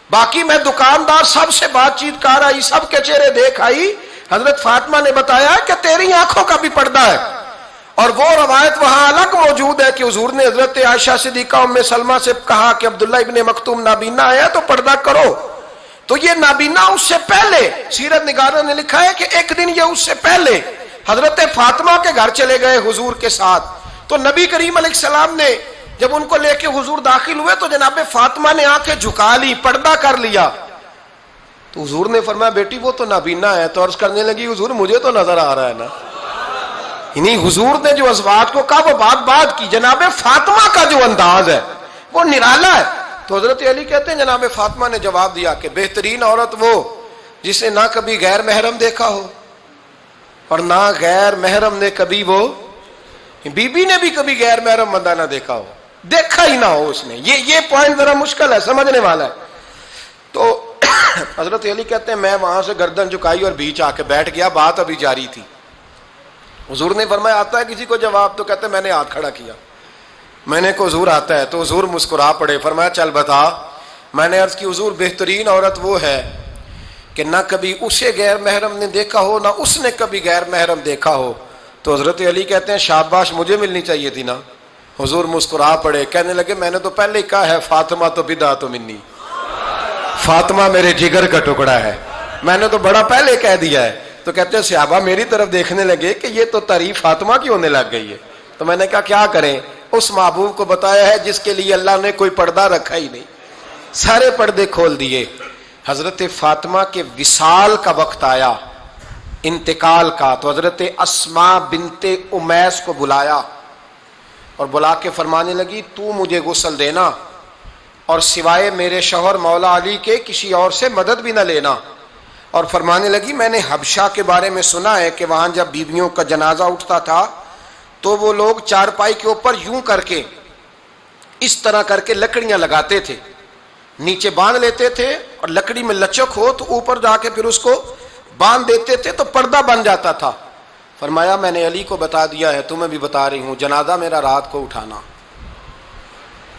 باقی میں دکاندار سب سے بات چیت کر آئی، سب کے چہرے دیکھ آئی. حضرت فاطمہ نے بتایا کہ تیری آنکھوں کا بھی پردہ ہے. اور وہ روایت وہاں الگ موجود ہے کہ حضور نے حضرت عائشہ صدیقہ ام سلمہ سے کہا کہ عبداللہ ابن مکتوم نابینا ہے تو پردہ کرو، تو یہ نابینا اس سے پہلے سیرت نگاروں نے لکھا ہے کہ ایک دن یہ اس سے پہلے حضرت فاطمہ کے گھر چلے گئے حضور کے ساتھ. تو نبی کریم علیہ السلام نے جب ان کو لے کے حضور داخل ہوئے تو جناب فاطمہ نے آنکھیں جھکا لی, پردہ کر لیا. تو حضور نے فرمایا بیٹی وہ تو نابینا ہے. تو عرض کرنے لگی حضور مجھے تو نظر آ رہا ہے نا. یعنی حضور نے جو ازواج کو کہا وہ بات کی. جناب فاطمہ کا جو انداز ہے وہ نرالا ہے. تو حضرت علی کہتے ہیں جناب فاطمہ نے جواب دیا کہ بہترین عورت وہ جس نے نہ کبھی غیر محرم دیکھا ہو اور نہ غیر محرم نے کبھی, وہ بی بی نے بھی کبھی غیر محرم بندہ نہ دیکھا ہو, دیکھا ہی نہ ہو اس نے. یہ پوائنٹ ذرا مشکل ہے, سمجھنے والا ہے. تو حضرت علی کہتے ہیں میں وہاں سے گردن جھکائی اور بیچ آ کے بیٹھ گیا, بات ابھی جاری تھی. حضور نے فرمایا آتا ہے کسی کو جواب؟ تو کہتے ہیں میں نے ہاتھ کھڑا کیا. میں نے کو حضور آتا ہے. تو حضور مسکرا پڑے, فرمایا چل بتا. میں نے عرض کی حضور بہترین عورت وہ ہے کہ نہ کبھی اسے غیر محرم نے دیکھا ہو نہ اس نے کبھی غیر محرم دیکھا ہو. تو حضرت علی کہتے ہیں شاباش, مجھے ملنی چاہیے تھی نا. حضور مسکرا پڑے, کہنے لگے میں نے تو پہلے ہی کہا ہے فاطمہ تو بدعت منی, فاطمہ میرے جگر کا ٹکڑا ہے, میں نے تو بڑا پہلے کہہ دیا ہے. تو کہتے ہیں صحابہ میری طرف دیکھنے لگے کہ یہ تو تعریف فاطمہ کی ہونے لگ گئی ہے. تو میں نے کہا کیا کریں, اس محبوب کو بتایا ہے جس کے لیے اللہ نے کوئی پردہ رکھا ہی نہیں, سارے پردے کھول دیے. حضرت فاطمہ کے وصال کا وقت آیا, انتقال کا. تو حضرت اسماء بنت امیس کو بلایا اور بلا کے فرمانے لگی تو مجھے غسل دینا اور سوائے میرے شوہر مولا علی کے کسی اور سے مدد بھی نہ لینا. اور فرمانے لگی میں نے حبشہ کے بارے میں سنا ہے کہ وہاں جب بیویوں کا جنازہ اٹھتا تھا تو وہ لوگ چارپائی کے اوپر یوں کر کے اس طرح کر کے لکڑیاں لگاتے تھے, نیچے باندھ لیتے تھے اور لکڑی میں لچک ہو تو اوپر جا کے پھر اس کو باندھ دیتے تھے تو پردہ بن جاتا تھا. فرمایا میں نے علی کو بتا دیا ہے, تمہیں بھی بتا رہی ہوں, جنازہ میرا رات کو اٹھانا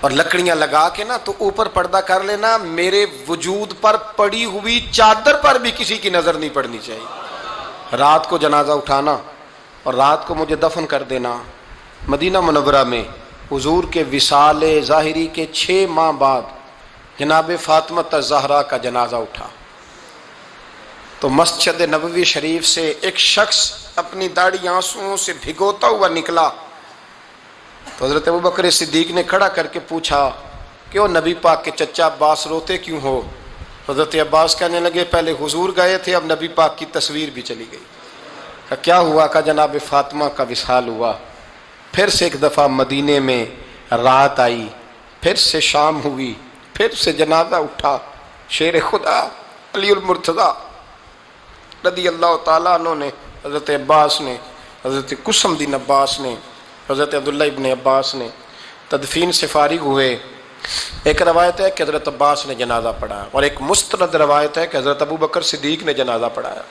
اور لکڑیاں لگا کے نا تو اوپر پردہ کر لینا, میرے وجود پر پڑی ہوئی چادر پر بھی کسی کی نظر نہیں پڑنی چاہیے. رات کو جنازہ اٹھانا اور رات کو مجھے دفن کر دینا. مدینہ منورہ میں حضور کے وصال ظاہری کے 6 ماہ بعد جناب فاطمہ الزہرا کا جنازہ اٹھا. تو مسجد نبوی شریف سے ایک شخص اپنی داڑھی آنسوؤں سے بھگوتا ہوا نکلا. تو حضرت ابوبکر صدیق نے کھڑا کر کے پوچھا کہ وہ نبی پاک کے چچا عباس روتے کیوں ہو؟ حضرت عباس کہنے لگے پہلے حضور گئے تھے, اب نبی پاک کی تصویر بھی چلی گئی. کیا ہوا؟ کہ جناب فاطمہ کا وصال ہوا. پھر سے ایک دفعہ مدینے میں رات آئی, پھر سے شام ہوئی, پھر سے جنازہ اٹھا. شیر خدا علی المرتضیٰ رضی اللہ تعالیٰ عنہ نے, حضرت عباس نے, حضرت قسم بن عباس نے, حضرت عبداللہ ابن عباس نے تدفین سے فارغ ہوئے. ایک روایت ہے کہ حضرت عباس نے جنازہ پڑھایا اور ایک مستند روایت ہے کہ حضرت ابوبکر صدیق نے جنازہ پڑھایا.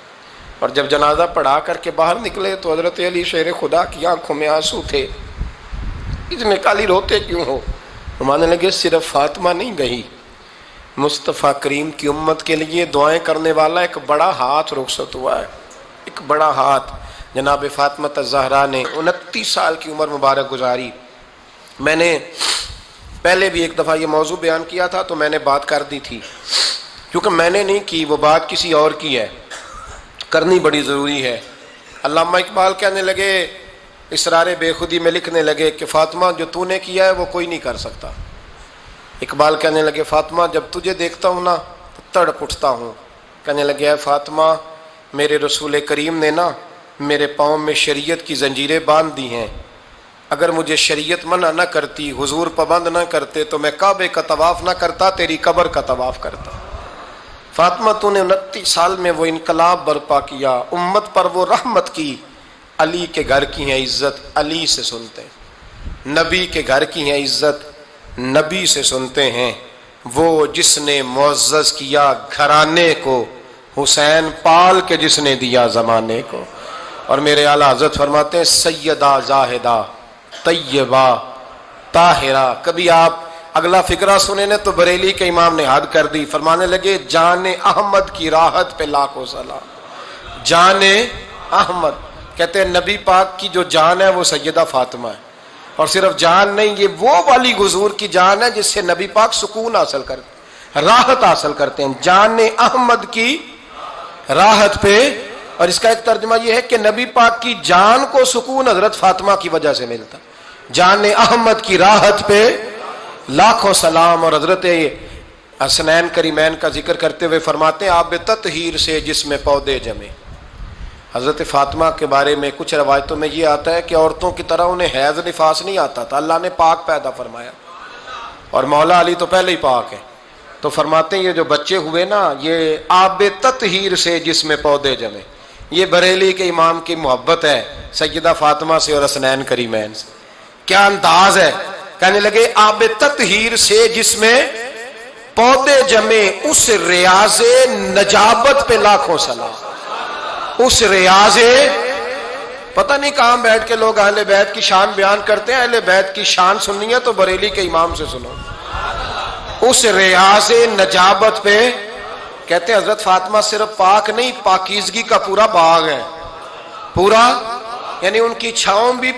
اور جب جنازہ پڑھا کر کے باہر نکلے تو حضرت علی شیر خدا کی آنکھوں میں آنسو تھے. اتنے کالی روتے کیوں ہو؟ ماننے لگے صرف فاطمہ نہیں گئی, مصطفیٰ کریم کی امت کے لیے دعائیں کرنے والا ایک بڑا ہاتھ رخصت ہوا ہے, ایک بڑا ہاتھ. جناب فاطمہ الزہرا نے 29 سال کی عمر مبارک گزاری. میں نے پہلے بھی ایک دفعہ یہ موضوع بیان کیا تھا تو میں نے بات کر دی تھی, کیونکہ میں نے نہیں کی, وہ بات کسی اور کی ہے, کرنی بڑی ضروری ہے. علامہ اقبال کہنے لگے, اسرار بے خودی میں لکھنے لگے کہ فاطمہ جو تو نے کیا ہے وہ کوئی نہیں کر سکتا. اقبال کہنے لگے فاطمہ جب تجھے دیکھتا ہوں نا تو تڑپ اٹھتا ہوں. کہنے لگے اے فاطمہ میرے رسول کریم نے نا میرے پاؤں میں شریعت کی زنجیریں باندھ دی ہیں, اگر مجھے شریعت منع نہ کرتی, حضور پابند نہ کرتے تو میں کعبے کا طواف نہ کرتا, تیری قبر کا طواف کرتا. فاطمہ تو نے 29 سال میں وہ انقلاب برپا کیا, امت پر وہ رحمت کی. علی کے گھر کی ہے عزت, علی سے سنتے ہیں. نبی کے گھر کی ہے عزت, نبی سے سنتے ہیں. وہ جس نے معزز کیا گھرانے کو, حسین پال کے جس نے دیا زمانے کو. اور میرے اعلیٰ حضرت فرماتے ہیں سیدہ زاہدہ طیبہ طاہرہ. کبھی آپ اگلا فقرہ سنے نے تو بریلی کے امام نے حد کر دی, فرمانے لگے جان احمد کی راحت پہ لاکھوں سلام. جان احمد کہتے ہیں نبی پاک کی جو جان ہے وہ سیدہ فاطمہ ہے, اور صرف جان نہیں, یہ وہ والی حضور کی جان ہے جس سے نبی پاک سکون حاصل کرتے. راحت حاصل کرتے ہیں، جان احمد کی راحت پہ۔ اور اس کا ایک ترجمہ یہ ہے کہ نبی پاک کی جان کو سکون حضرت فاطمہ کی وجہ سے ملتا۔ جان احمد کی راحت پہ لاکھوں سلام۔ اور حضرت حسنین کریمین کا ذکر کرتے ہوئے فرماتے ہیں آب تطہیر سے جس میں پودے جمے۔ حضرت فاطمہ کے بارے میں کچھ روایتوں میں یہ آتا ہے کہ عورتوں کی طرح انہیں حیض نفاس نہیں آتا تھا، اللہ نے پاک پیدا فرمایا، اور مولا علی تو پہلے ہی پاک ہے، تو فرماتے ہیں یہ جو بچے ہوئے نا یہ آب تطہیر سے جس میں پودے جمے۔ یہ بریلی کے امام کی محبت ہے سیدہ فاطمہ سے اور حسنین کریمین سے، کیا انداز ہے، کہنے لگے آب تطہیر سے جس میں پودے جمے، اس ریاض نجابت پہ لاکھوں سلام۔ اس ریاض، پتہ نہیں کہاں بیٹھ کے لوگ اہل بیت کی شان بیان کرتے ہیں، اہل بیت کی شان سننی ہے تو بریلی کے امام سے سنو۔ اس ریاض نجابت پہ کہتے ہیں حضرت فاطمہ صرف پاک نہیں، پاکیزگی کا پورا باغ ہے، پورا، یعنی ان کی چھاؤں بھی